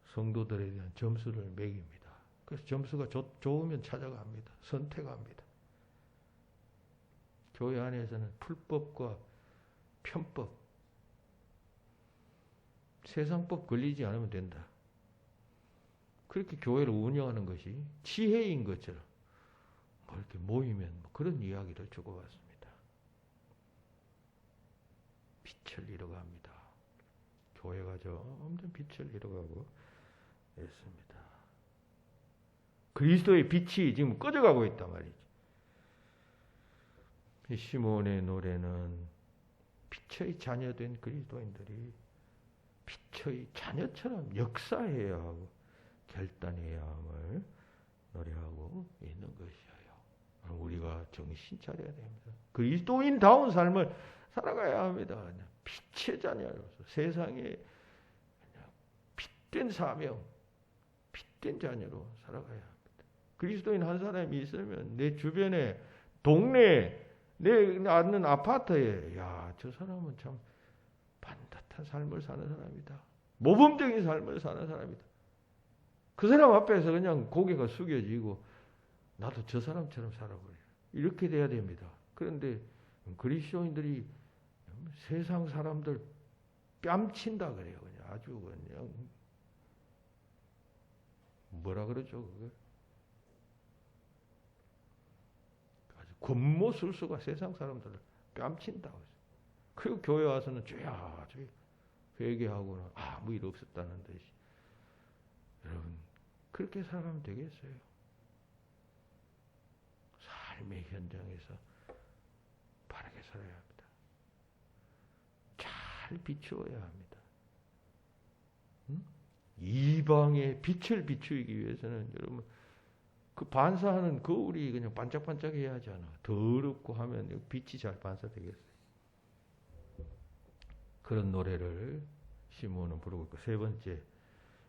성도들에 대한 점수를 매깁니다. 그래서 점수가 좋으면 찾아갑니다. 선택합니다. 교회 안에서는 풀법과 편법, 세상법 걸리지 않으면 된다. 그렇게 교회를 운영하는 것이 지혜인 것처럼 이렇게 모이면 그런 이야기를 주고받습니다. 빛을 잃어갑니다. 교회가 점점 빛을 잃어가고 있습니다. 그리스도의 빛이 지금 꺼져가고 있단 말이죠. 이 시몬의 노래는 빛의 자녀된 그리스도인들이 빛의 자녀처럼 역사해야 하고 결단해야 함을 노래하고 있는 것이에요. 우리가 정신 차려야 됩니다. 그리스도인다운 삶을 살아가야 합니다. 빛의 자녀로서 세상에 빛된 사명, 빛된 자녀로 살아가야 합니다. 그리스도인 한 사람이 있으면 내 주변에 동네에 내 아는 아파트에 저 사람은 참 반듯한 삶을 사는 사람이다. 모범적인 삶을 사는 사람이다. 그 사람 앞에서 그냥 고개가 숙여지고 나도 저 사람처럼 살아버려요. 이렇게 돼야 됩니다. 그런데 그리스도인들이 세상 사람들 뺨친다 그래요. 그냥 아주 그냥 뭐라 그러죠? 그걸? 아주 겉모술수가 세상 사람들을 뺨친다고 했어요. 그리고 교회 와서는 주야 회개하고는 아무 일 없었다는 듯이 여러분 그렇게 살아가면 되겠어요? 삶의 현장에서 바르게 살아야 합니다. 잘 비추어야 합니다. 이방의 빛을 비추기 위해서는 여러분 그 반사하는 거울이 그냥 반짝반짝해야 하잖아. 더럽고 하면 빛이 잘 반사되겠어요. 그런 노래를 시몬은 부르고 있고 세 번째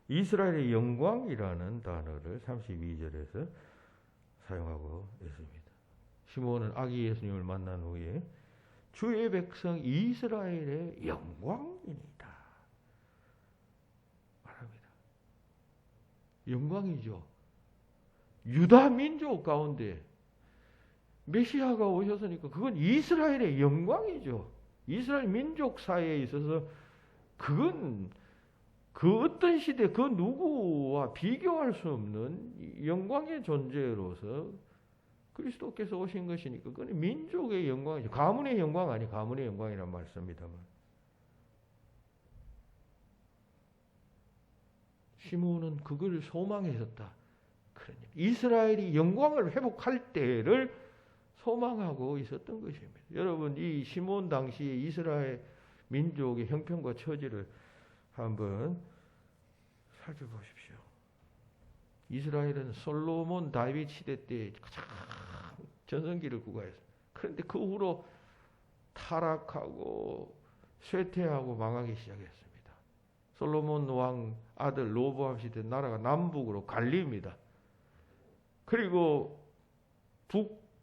이스라엘의 영광이라는 단어를 32절에서 사용하고 있습니다. 시몬은 아기 예수님을 만난 후에 주의 백성 이스라엘의 영광이니이다 말합니다. 영광이죠. 유다 민족 가운데 메시아가 오셨으니까 그건 이스라엘의 영광이죠. 이스라엘 민족 사회에 있어서 그건 그 어떤 시대 그 누구와 비교할 수 없는 영광의 존재로서 그리스도께서 오신 것이니까 그건 민족의 영광이죠. 가문의 영광 아니 가문의 영광이란 말씀입니다만 시므온은 그걸 소망했었다. 그러니 이스라엘이 영광을 회복할 때를 소망하고 있었던 것입니다. 여러분 이 시므온 당시에 이스라엘 민족의 형편과 처지를 한번 살펴보십시오. 이스라엘은 솔로몬 다윗 시대 때 가장 전성기를 구가했습니다. 그런데 그 후로 타락하고 쇠퇴하고 망하기 시작했습니다. 솔로몬 왕 아들 로보암 시대 나라가 남북으로 갈립니다. 그리고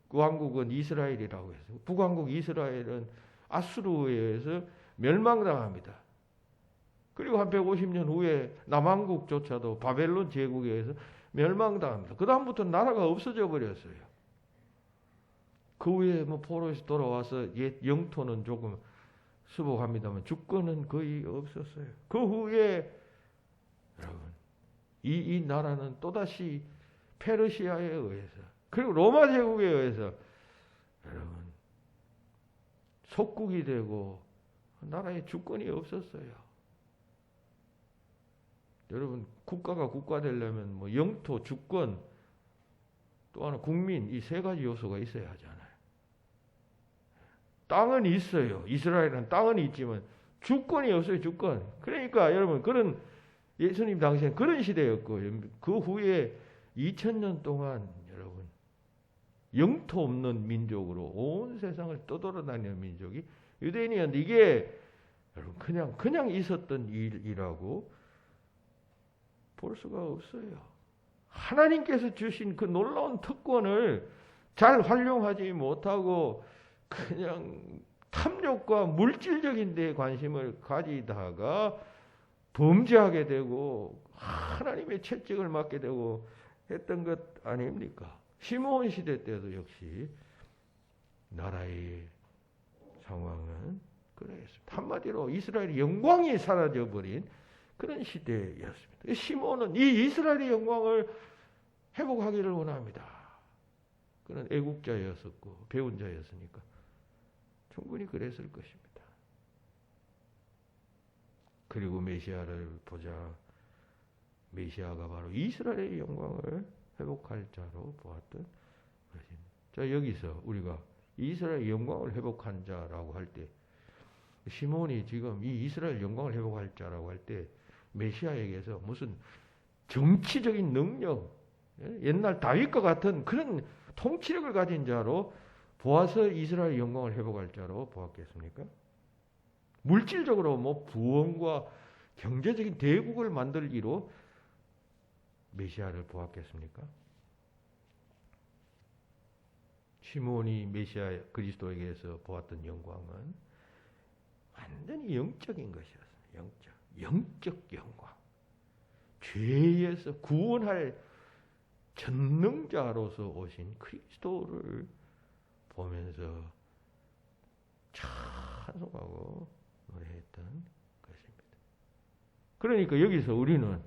북왕국은 이스라엘이라고 했어요. 북왕국 이스라엘은 아수르에 의해서 멸망당합니다. 그리고 한 150년 후에 남왕국조차도 바벨론 제국에 의해서 멸망당합니다. 그 다음부터 나라가 없어져 버렸어요. 그 후에 뭐 포로에서 돌아와서 옛 영토는 조금 수복합니다만 주권은 거의 없었어요. 그 후에 여러분 이 나라는 또다시 페르시아에 의해서 그리고 로마 제국에 의해서 여러분 속국이 되고 나라에 주권이 없었어요. 여러분 국가가 국가 되려면 뭐 영토, 주권, 또 하나 국민 이 세 가지 요소가 있어야 하잖아요. 땅은 있어요. 이스라엘은 땅은 있지만 주권이 없어요. 주권. 그러니까 여러분 그런 예수님 당시엔 그런 시대였고 그 후에 2000년 동안 여러분 영토 없는 민족으로 온 세상을 떠돌아다니는 민족이 유대인이었는데 이게 여러분 그냥 있었던 일이라고 볼 수가 없어요. 하나님께서 주신 그 놀라운 특권을 잘 활용하지 못하고 그냥 탐욕과 물질적인 데에 관심을 가지다가 범죄하게 되고 하나님의 채찍을 맞게 되고 했던 것 아닙니까? 시므온 시대 때도 역시 나라의 상황은 그러했습니다. 한마디로 이스라엘의 영광이 사라져버린 그런 시대였습니다. 시므온은 이 이스라엘의 영광을 회복하기를 원합니다. 그는 애국자였었고 배운 자였으니까 충분히 그랬을 것입니다. 그리고 메시아를 보자. 메시아가 바로 이스라엘의 영광을 회복할 자로 보았던 것입니다. 자, 여기서 우리가 이스라엘 영광을 회복한 자라고 할 때 시몬이 지금 이 이스라엘 영광을 회복할 자라고 할 때 메시아에게서 무슨 정치적인 능력, 옛날 다윗과 같은 그런 통치력을 가진 자로 보아서 이스라엘 영광을 회복할 자로 보았겠습니까? 물질적으로 뭐 부엉과 경제적인 대국을 만들기로 메시아를 보았겠습니까? 시몬이 메시아 그리스도에게서 보았던 영광은 완전히 영적인 것이었어요. 영적 영광. 죄에서 구원할 전능자로서 오신 그리스도를 보면서 찬송하고 노래했던 것입니다. 그러니까 여기서 우리는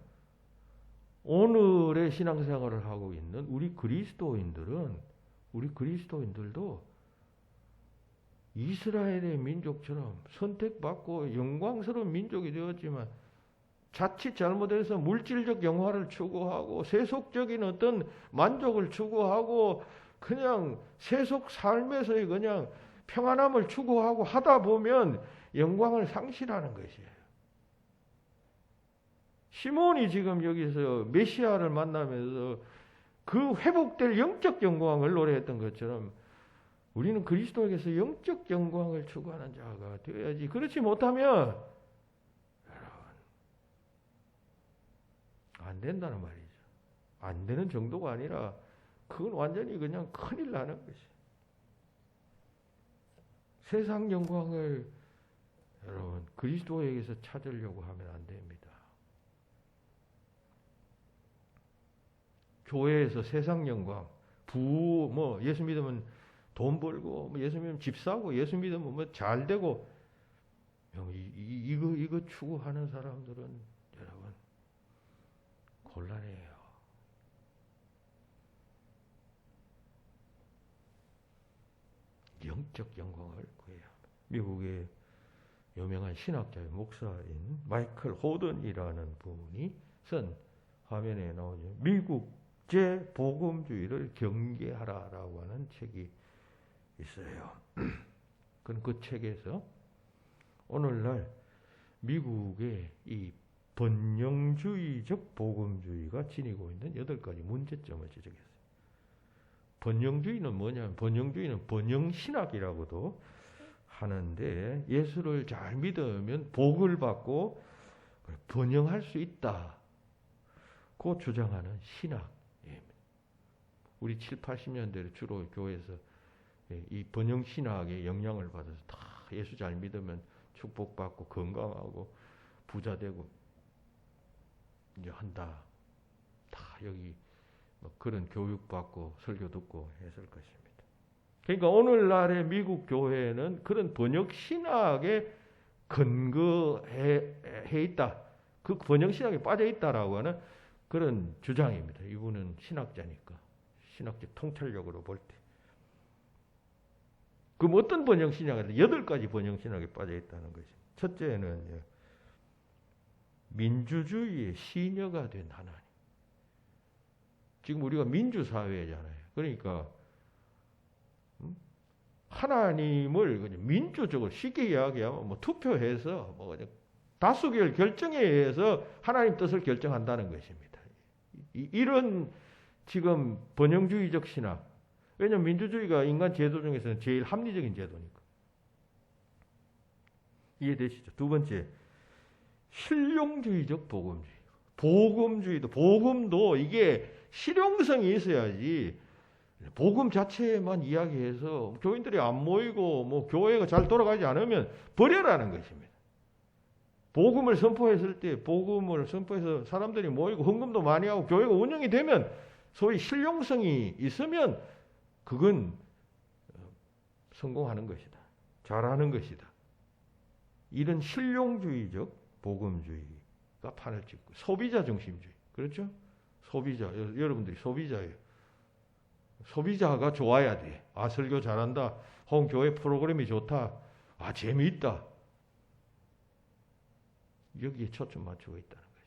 오늘의 신앙생활을 하고 있는 우리 그리스도인들도 이스라엘의 민족처럼 선택받고 영광스러운 민족이 되었지만 자칫 잘못해서 물질적 영화를 추구하고 세속적인 어떤 만족을 추구하고 그냥 세속 삶에서의 그냥 평안함을 추구하고 하다 보면 영광을 상실하는 것이에요. 시몬이 지금 여기서 메시아를 만나면서 그 회복될 영적 영광을 노래했던 것처럼 우리는 그리스도에게서 영적 영광을 추구하는 자가 되어야지. 그렇지 못하면 안 된다는 말이죠. 안 되는 정도가 아니라 그건 완전히 그냥 큰일 나는 것이. 세상 영광을 여러분 그리스도에게서 찾으려고 하면 안 됩니다. 교회에서 세상 영광, 뭐 예수 믿으면 돈 벌고, 뭐 예수 믿으면 집 사고, 예수 믿으면 뭐 잘 되고, 이거 추구하는 사람들은 여러분 곤란해요. 영적 영광을 구해야 합니다. 미국의 유명한 신학자의 목사인 마이클 호든이라는 분이 쓴 화면에 나오죠. 미국제 복음주의를 경계하라라고 하는 책이 있어요. 그럼 그 책에서 오늘날 미국의 이 번영주의적 복음주의가 지니고 있는 8가지 문제점을 지적했어요. 번영주의는 뭐냐면 번영주의는 번영신학이라고도 하는데 예수를 잘 믿으면 복을 받고 번영할 수 있다. 고 주장하는 신학입니다. 우리 7, 80년대에 주로 교회에서 이 번영신학의 영향을 받아서 다 예수 잘 믿으면 축복받고 건강하고 부자되고 이제 한다. 다 여기 뭐 그런 교육받고 설교 듣고 했을 것입니다. 그러니까 오늘날의 미국 교회는 그런 번영신학에 근거해 있다. 그 번영신학에 빠져 있다라고 하는 그런 주장입니다. 이분은 신학자니까. 신학적 통찰력으로 볼 때. 그럼 어떤 번영신학이 8가지 번영신학에 빠져 있다는 것입니다. 첫째는 민주주의의 시녀가 된 하나님. 지금 우리가 민주사회잖아요. 그러니까 하나님을 민주적으로 쉽게 이야기하면 뭐 투표해서 뭐 다수결 결정에 의해서 하나님 뜻을 결정한다는 것입니다. 이런 지금 번영주의적 신학. 왜냐하면 민주주의가 인간 제도 중에서는 제일 합리적인 제도니까. 이해되시죠? 두 번째, 실용주의적 복음주의. 복음도 이게 실용성이 있어야지 복음 자체만 이야기해서 교인들이 안 모이고 뭐 교회가 잘 돌아가지 않으면 버려라는 것입니다. 복음을 선포했을 때 복음을 선포해서 사람들이 모이고 헌금도 많이 하고 교회가 운영이 되면 소위 실용성이 있으면 그건 성공하는 것이다. 잘하는 것이다. 이런 실용주의적 복음주의가 판을 찍고 소비자 중심주의. 그렇죠? 소비자. 여러분들이 소비자예요. 소비자가 좋아야 돼. 아, 설교 잘한다. 교회 프로그램이 좋다. 아, 재미있다. 여기에 초점 맞추고 있다는 거죠.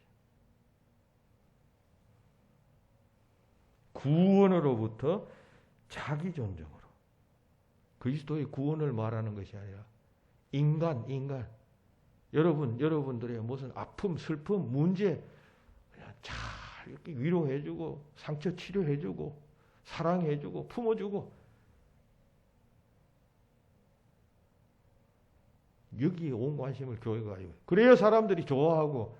구원으로부터 자기 존중으로. 그리스도의 구원을 말하는 것이 아니라 인간. 여러분들의 무슨 아픔, 슬픔, 문제 그냥 잘 이렇게 위로해주고 상처 치료해주고 사랑해주고 품어주고 여기에 온 관심을 교회가 가지고 그래야 사람들이 좋아하고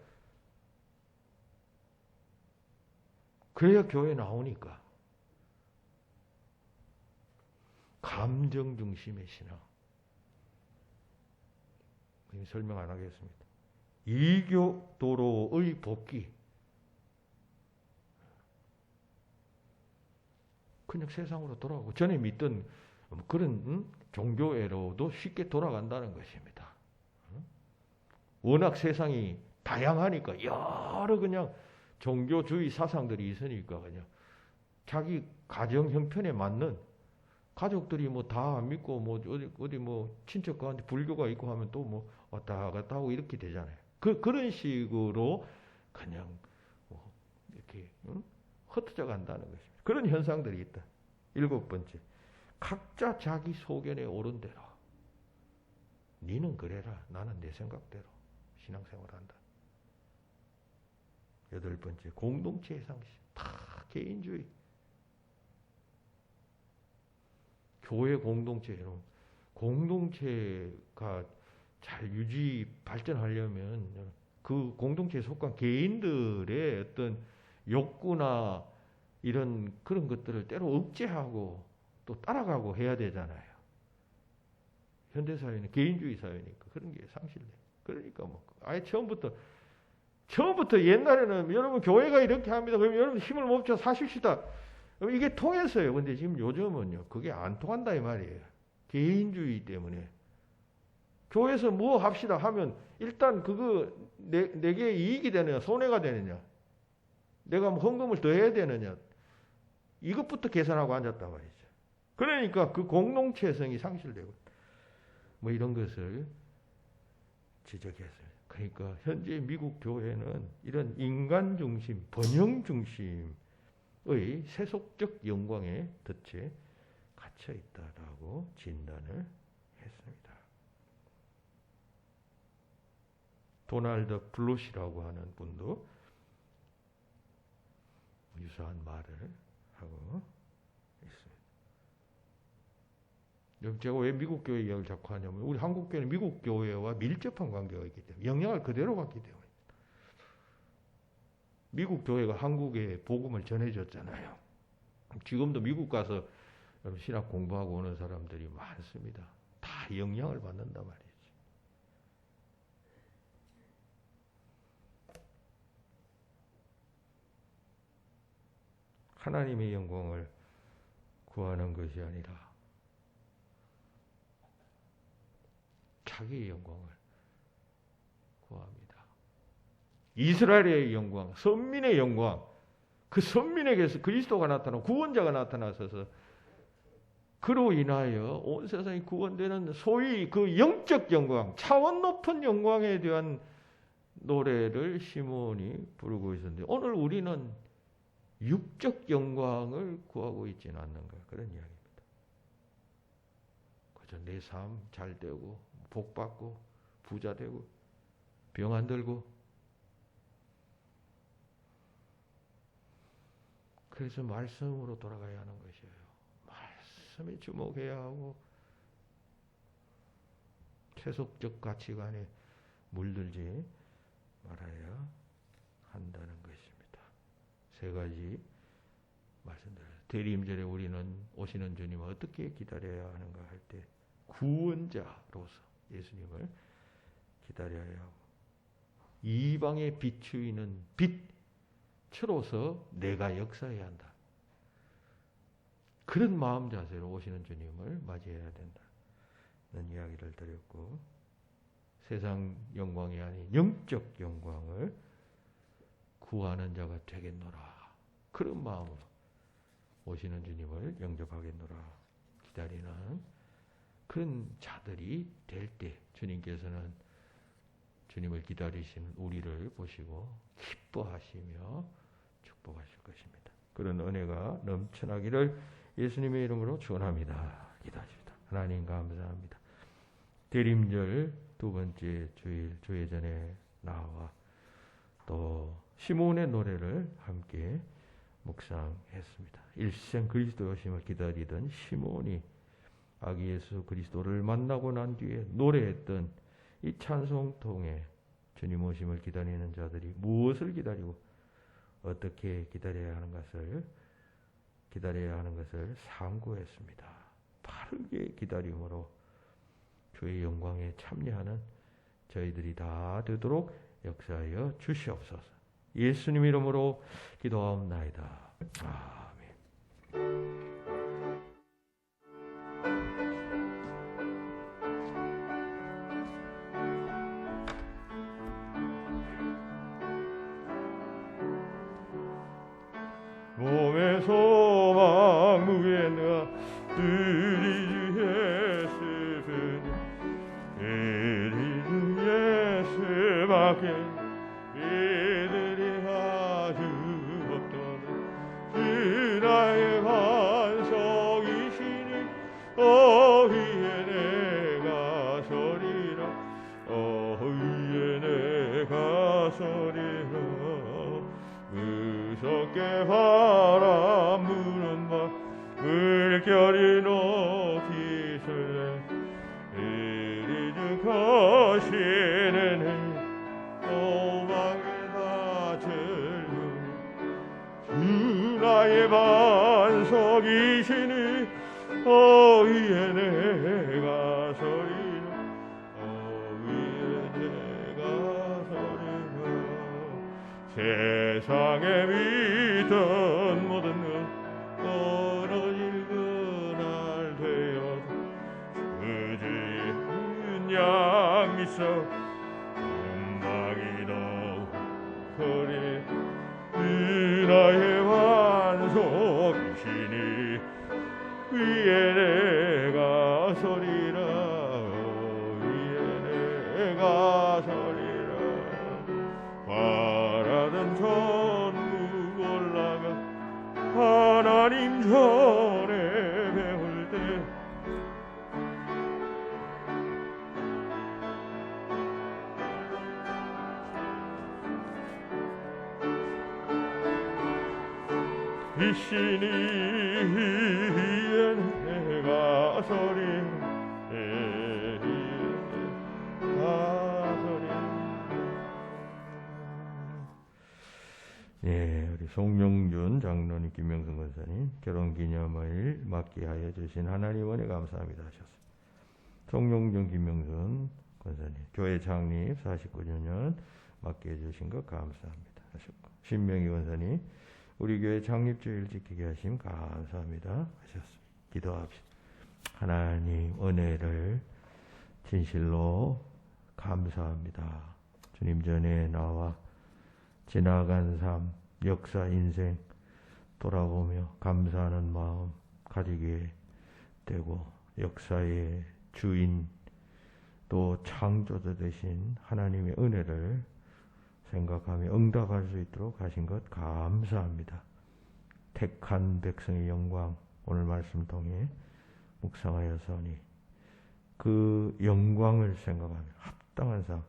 그래야 교회 나오니까. 감정 중심의 신앙. 설명 안 하겠습니다. 이교도로의 복귀. 그냥 세상으로 돌아가고 전에 믿던 그런 종교애로도 쉽게 돌아간다는 것입니다. 워낙 세상이 다양하니까 여러 그냥 종교주의 사상들이 있으니까 그냥 자기 가정 형편에 맞는 가족들이 뭐 다 안 믿고 뭐 어디 뭐 친척 가운데 불교가 있고 하면 또 뭐 왔다 갔다 하고 이렇게 되잖아요. 그런 식으로 그냥 뭐 이렇게 흩어져 간다는 것입니다. 그런 현상들이 있다. 7번째, 각자 자기 소견에 옳은 대로. 니는 그래라. 나는 내 생각대로 신앙생활한다. 8번째, 공동체의 상식. 다 개인주의. 교회 공동체가 잘 유지 발전하려면 그 공동체에 속한 개인들의 어떤 욕구나 이런 그런 것들을 때로 억제하고 또 따라가고 해야 되잖아요. 현대 사회는 개인주의 사회니까 그런 게 상실돼. 그러니까 뭐 아예 처음부터 옛날에는 여러분 교회가 이렇게 합니다. 그럼 여러분 힘을 멈춰 사십시다. 이게 통했어요. 근데 지금 요즘은요 그게 안 통한다 이 말이에요. 개인주의 때문에 교회에서 뭐 합시다 하면 일단 그거 내게 이익이 되느냐 손해가 되느냐 내가 뭐 헌금을 더 해야 되느냐 이것부터 계산하고 앉았단 말이죠. 그러니까 그 공동체성이 상실되고 뭐 이런 것을 지적했어요. 그러니까 현재 미국 교회는 이런 인간 중심, 번영 중심의 세속적 영광에 덫에 갇혀 있다라고 진단을 했습니다. 도널드 블롯이라고 하는 분도 유사한 말을 하고 있습니다. 제가 왜 미국 교회 이야기를 자꾸 하냐면 우리 한국 교회는 미국 교회와 밀접한 관계가 있기 때문에 영향을 그대로 받기 때문에 미국 교회가 한국에 복음을 전해줬잖아요. 지금도 미국 가서 신학 공부하고 오는 사람들이 많습니다. 다 영향을 받는단 말이에요. 하나님의 영광을 구하는 것이 아니라 자기의 영광을 구합니다. 이스라엘의 영광, 선민의 영광, 그 선민에게서 그리스도가 나타나고 구원자가 나타나셔서 그로 인하여 온 세상이 구원되는 소위 그 영적 영광, 차원 높은 영광에 대한 노래를 시몬이 부르고 있었는데 오늘 우리는 육적 영광을 구하고 있지는 않는가 그런 이야기입니다. 그저 내 삶 잘 되고 복 받고 부자 되고 병 안 들고 그래서 말씀으로 돌아가야 하는 것이에요. 말씀에 주목해야 하고 세속적 가치관에 물들지 말아야 한다는 것입니다. 세 가지 말씀드려요. 대리임절에 우리는 오시는 주님을 어떻게 기다려야 하는가 할 때 구원자로서 예수님을 기다려야 하고 이방에 비추이는 빛으로서 내가 역사해야 한다. 그런 마음 자세로 오시는 주님을 맞이해야 된다는 이야기를 드렸고 세상 영광이 아닌 영적 영광을 구하는 자가 되겠노라. 그런 마음으로 오시는 주님을 영접하겠노라. 기다리는 그런 자들이 될 때 주님께서는 주님을 기다리시는 우리를 보시고 기뻐하시며 축복하실 것입니다. 그런 은혜가 넘쳐나기를 예수님의 이름으로 축원합니다. 기도하십시다. 하나님 감사합니다. 대림절 두 번째 주일 주예전에 나와 또 시몬의 노래를 함께 묵상했습니다. 일생 그리스도 오심을 기다리던 시몬이 아기 예수 그리스도를 만나고 난 뒤에 노래했던 이 찬송통에 주님 오심을 기다리는 자들이 무엇을 기다리고 어떻게 기다려야 하는 것을 상고했습니다. 바르게 기다림으로 주의 영광에 참여하는 저희들이 다 되도록 역사하여 주시옵소서. 예수님 이름으로 기도하옵나이다. 아멘. 몸의 소망 무게 내가 드리 주 예수는 이리 주 예수밖에 이들이 아주 없도록 주 나의 반석이시니 어휘에 내가 서리라 어휘에 내가 서리라 무섭게 바람 부는 밤 물결이 높이 설레 이리 주 거시는 오방에 다 즐거운 주 나의 반석이시니 어휘에 내가 서리 세상에 믿던 모든 것 떨어질 그날 되어서 그제는 양 미소 금방이다 소리 나의 완속이시니 위에 내가 서리라 위에 내가 서리라 바라던 천국 올라가 하나님 전에 배울 때 이신이 내가 서리 예, 우리 송영준 장로님, 김명승 권사님 결혼기념일 맞게 하여 주신 하나님 은혜 감사합니다 하셨습니다. 송영준, 김명승 권사님 교회 창립 49주년 맞게 해주신 것 감사합니다 하셨고, 신명희 권사님 우리 교회 창립주일 지키게 하심 감사합니다 하셨습니다. 기도합시다. 하나님 은혜를 진실로 감사합니다. 주님 전에 나와 지나간 삶, 역사, 인생 돌아보며 감사하는 마음 가지게 되고 역사의 주인 또 창조자 되신 하나님의 은혜를 생각하며 응답할 수 있도록 하신 것 감사합니다. 택한 백성의 영광 오늘 말씀 통해 묵상하여서니 그 영광을 생각하며 합당한 삶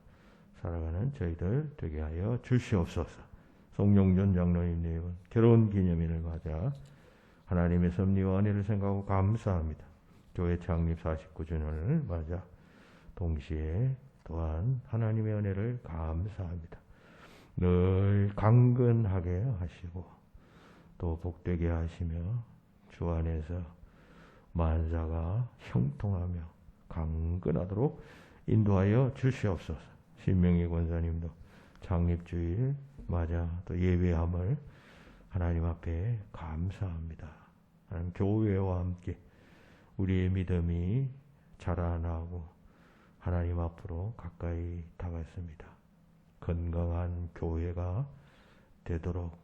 살아가는 저희들 되게 하여 주시옵소서. 송영준 장로님 내분 결혼 기념일을 맞아 하나님의 섭리와 은혜를 생각하고 감사합니다. 교회 창립 49주년을 맞아 동시에 또한 하나님의 은혜를 감사합니다. 늘 강건하게 하시고 또 복되게 하시며 주 안에서 만사가 형통하며 강건하도록 인도하여 주시옵소서. 신명희 권사님도 창립주일 맞아 또 예배함을 하나님 앞에 감사합니다. 하나님 교회와 함께 우리의 믿음이 자라나고 하나님 앞으로 가까이 다가습니다. 건강한 교회가 되도록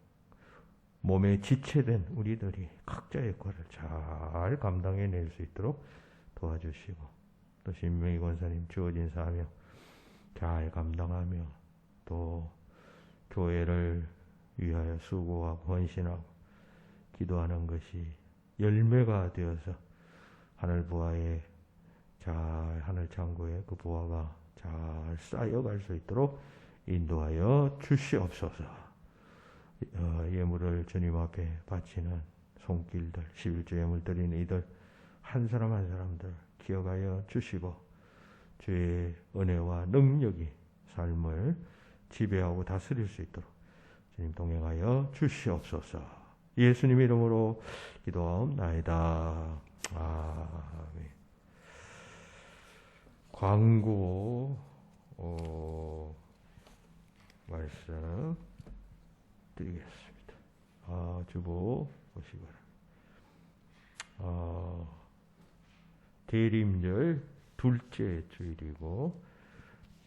몸에 지체된 우리들이 각자의 역할을 잘 감당해낼 수 있도록 도와주시고 또 신명희 권사님 주어진 사명 잘 감당하며 또 교회를 위하여 수고하고 헌신하고 기도하는 것이 열매가 되어서 하늘 부하에 잘 하늘 창고에 그 부하가 잘 쌓여갈 수 있도록 인도하여 주시옵소서. 예물을 주님 앞에 바치는 손길들 11조 예물 드리는 이들 한 사람 한 사람들 기억하여 주시고 주의 은혜와 능력이 삶을 지배하고 다스릴 수 있도록 주님 동행하여 주시옵소서. 예수님 이름으로 기도하옵나이다. 아멘. 광고 말씀 드리겠습니다. 주보 보시기 바랍니다. 대림절 둘째 주일이고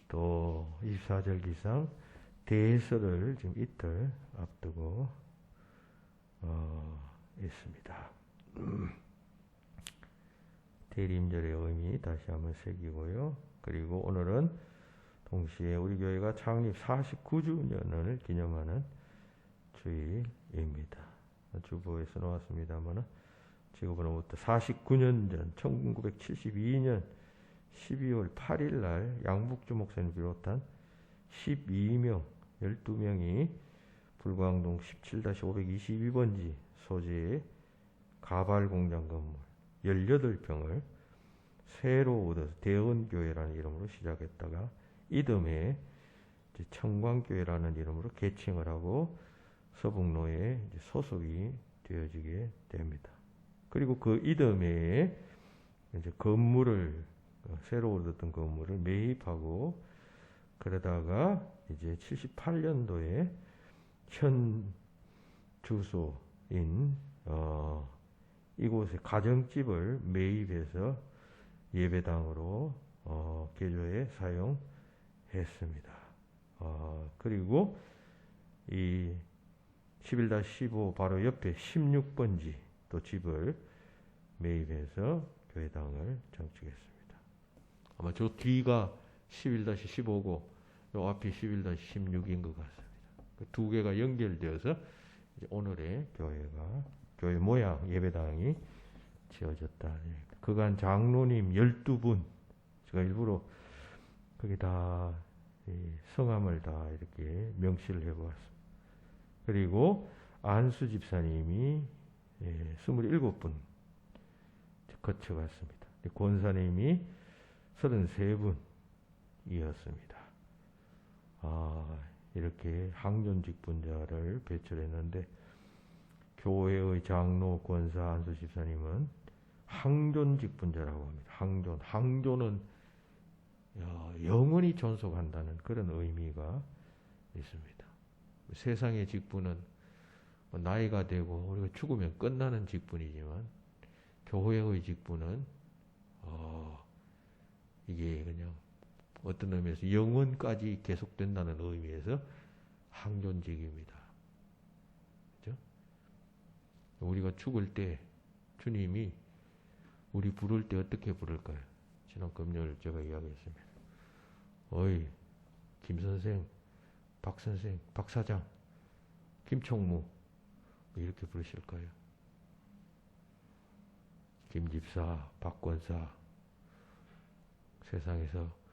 또 24절 기상 대설을 지금 이틀 앞두고 있습니다. 대림절의 의미 다시 한번 새기고요. 그리고 오늘은 동시에 우리 교회가 창립 49주년을 기념하는 주일입니다. 주보에 써놓았습니다만 지금으로부터 49년 전 1972년 12월 8일 날 양북주 목사님 비롯한 12명 12명이 불광동 17-522번지 소재의 가발 공장 건물 18평을 새로 얻어서 대언교회라는 이름으로 시작했다가 이듬해 청광교회라는 이름으로 개칭을 하고 서북로에 소속이 되어지게 됩니다. 그리고 그 이듬해에 이제 건물을 새로 얻었던 건물을 매입하고 그러다가 이제 78년도에 현 주소인 이곳에 가정집을 매입해서 예배당으로 개조해 사용했습니다. 그리고 이 11-15 바로 옆에 16번지 또 집을 매입해서 교회당을 정축했습니다. 아마 저 뒤가 11-15고 요 앞이 11-16인 것 같습니다. 그 두 개가 연결되어서 이제 오늘의 교회 모양 예배당이 지어졌다. 그간 장로님 12분 제가 일부러 거기다 성함을 다 이렇게 명시를 해보았습니다. 그리고 안수 집사님이 27분 거쳐갔습니다. 권사님이 33분이었습니다. 이렇게 항존 직분자를 배출했는데 교회의 장로, 권사, 안수 집사님은 항존 직분자라고 합니다. 항존은 영원히 존속한다는 그런 의미가 있습니다. 세상의 직분은 나이가 되고 우리가 죽으면 끝나는 직분이지만 교회의 직분은 이게 그냥 어떤 의미에서 영원까지 계속된다는 의미에서 항존직입니다. 그렇죠? 우리가 죽을 때 주님이 우리 부를 때 어떻게 부를까요? 지난 금요일 제가 이야기했습니다. 어이 김 선생, 박 선생, 박 사장, 김총무 이렇게 부르실까요? 김 집사, 박 권사 세상에서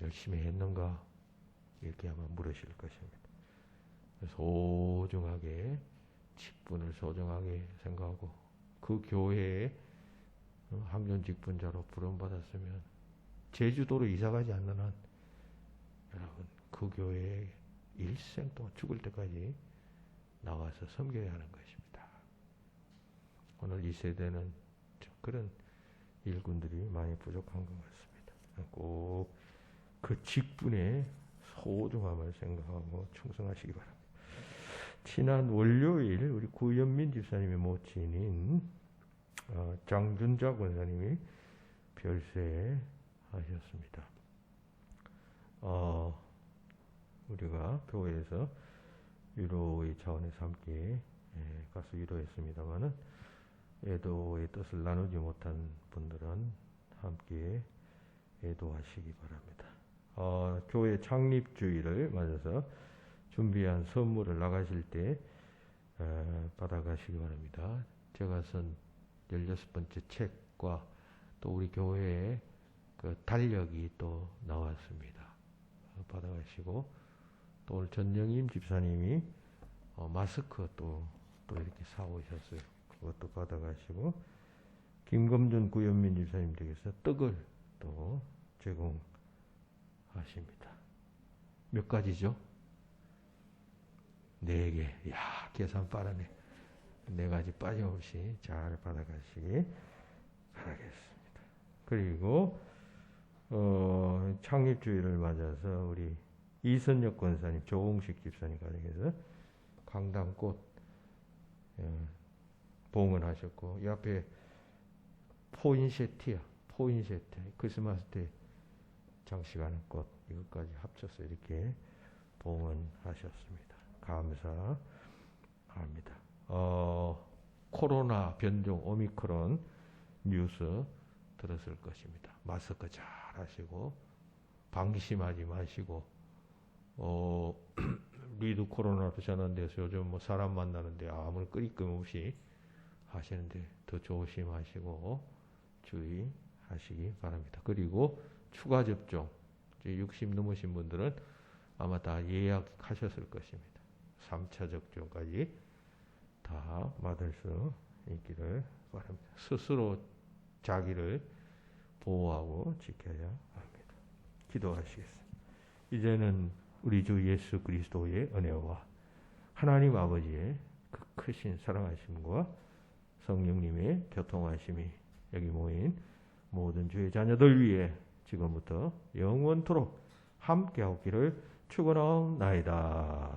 열심히 했는가? 이렇게 아마 물으실 것입니다. 소중하게 직분을 소중하게 생각하고 그 교회에 항존 직분자로 부름받았으면 제주도로 이사가지 않는 한 여러분 그 교회에 일생 동안 죽을 때까지 나와서 섬겨야 하는 것입니다. 오늘 이 세대는 그런 일꾼들이 많이 부족한 것 같습니다. 꼭 그 직분의 소중함을 생각하고 충성하시기 바랍니다. 지난 월요일 우리 구현민 집사님의 모친인 장준자 권사님이 별세하셨습니다. 우리가 교회에서 위로의 차원에서 함께 가서 위로했습니다마는 애도의 뜻을 나누지 못한 분들은 함께 애도하시기 바랍니다. 교회 창립주일을 맞아서 준비한 선물을 나가실 때 받아가시기 바랍니다. 제가 쓴 16번째 책과 또 우리 교회의 그 달력이 또 나왔습니다. 받아가시고 또 오늘 전영임 집사님이 마스크 또 이렇게 사오셨어요. 그것도 받아가시고 김검준 구현민 집사님 댁에서 떡을 또 제공하십니다. 몇 가지죠? 4개. 이야, 계산 빠르네. 4가지 빠짐없이 잘 받아가시기 바라겠습니다. 그리고 창립주일을 맞아서 우리 이선혁 권사님, 조홍식 집사님 가정에서 강당꽃 봉헌하셨고 이 앞에 포인세티아 크리스마스 때 장식하는 꽃 이것까지 합쳐서 이렇게 봉헌하셨습니다. 감사합니다. 코로나 변종 오미크론 뉴스 들었을 것입니다. 마스크 잘 하시고 방심하지 마시고 우리도 코로나로 전환돼서 요즘 뭐 사람 만나는데 아무런 끄리낌 없이 하시는데 더 조심하시고 주의하시기 바랍니다. 그리고 추가 접종 60 넘으신 분들은 아마 다 예약하셨을 것입니다. 3차 접종까지 다 받을 수 있기를 바랍니다. 스스로 자기를 보호하고 지켜야 합니다. 기도하시겠습니다. 이제는 우리 주 예수 그리스도의 은혜와 하나님 아버지의 그 크신 사랑하심과 성령님의 교통하심이 여기 모인 모든 주의 자녀들 위해 지금부터 영원토록 함께하기를 축원하옵나이다.